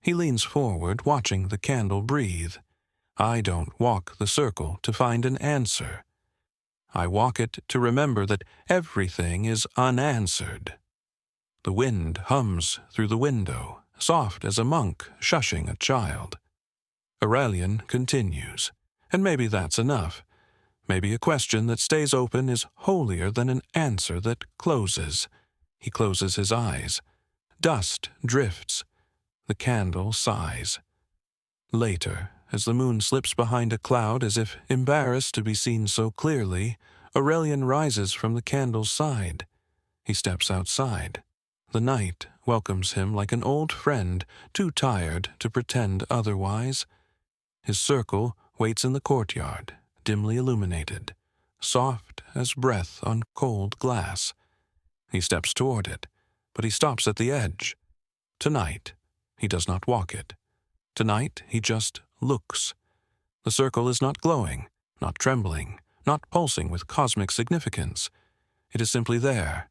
He leans forward, watching the candle breathe. "I don't walk the circle to find an answer. I walk it to remember that everything is unanswered." The wind hums through the window, soft as a monk shushing a child. Aurelian continues, and maybe that's enough. Maybe a question that stays open is holier than an answer that closes. He closes his eyes. Dust drifts. The candle sighs. Later, as the moon slips behind a cloud as if embarrassed to be seen so clearly, Aurelian rises from the candle's side. He steps outside. The night welcomes him like an old friend too tired to pretend otherwise. His circle waits in the courtyard, dimly illuminated, soft as breath on cold glass. He steps toward it, but he stops at the edge. Tonight, he does not walk it. Tonight, he just looks. The circle is not glowing, not trembling, not pulsing with cosmic significance. It is simply there,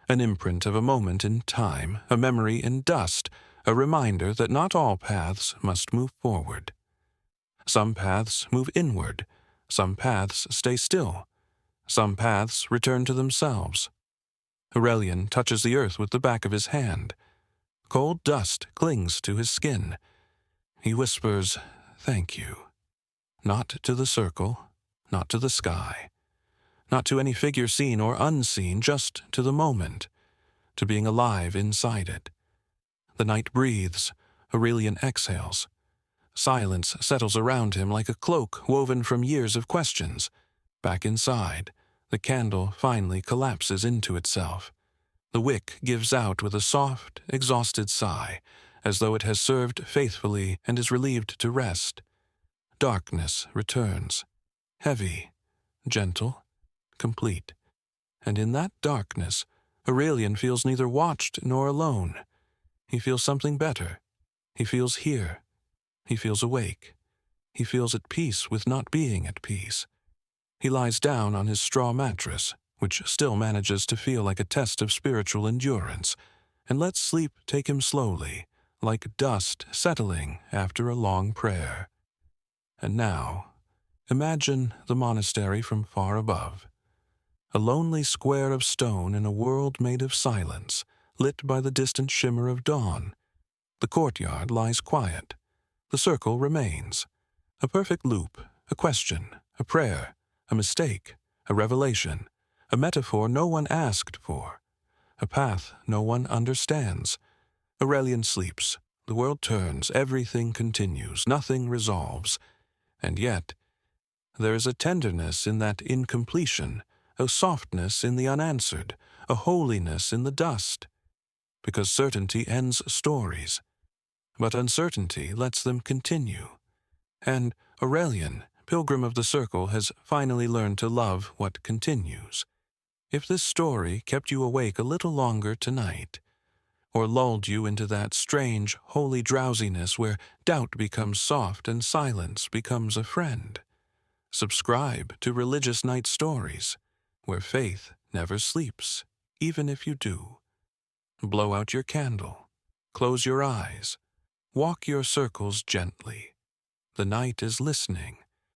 an imprint of a moment in time, a memory in dust, a reminder that not all paths must move forward. Some paths move inward, some paths stay still, some paths return to themselves. Aurelian touches the earth with the back of his hand. Cold dust clings to his skin. He whispers, "Thank you." Not to the circle, not to the sky, not to any figure seen or unseen, just to the moment, to being alive inside it. The night breathes. Aurelian exhales. Silence settles around him like a cloak woven from years of questions. Back inside, the candle finally collapses into itself. The wick gives out with a soft, exhausted sigh, as though it has served faithfully and is relieved to rest. Darkness returns, heavy, gentle, complete. And in that darkness, Aurelian feels neither watched nor alone. He feels something better. He feels here. He feels awake. He feels at peace with not being at peace. He lies down on his straw mattress, which still manages to feel like a test of spiritual endurance, and lets sleep take him slowly, like dust settling after a long prayer. And now, Imagine the monastery from far above. A lonely square of stone in a world made of silence, lit by the distant shimmer of dawn. The courtyard lies quiet. The circle remains. A perfect loop, a question, a prayer, a mistake, a revelation, a metaphor no one asked for, a path no one understands. Aurelian sleeps. The world turns, everything continues, nothing resolves. And yet, there is a tenderness in that incompletion, a softness in the unanswered, a holiness in the dust. Because certainty ends stories, but uncertainty lets them continue. And Aurelian, Pilgrim of the Circle, has finally learned to love what continues. If this story kept you awake a little longer tonight, or lulled you into that strange, holy drowsiness where doubt becomes soft and silence becomes a friend, subscribe to Religious Night Stories, where faith never sleeps, even if you do. Blow out your candle, close your eyes, walk your circles gently. The night is listening.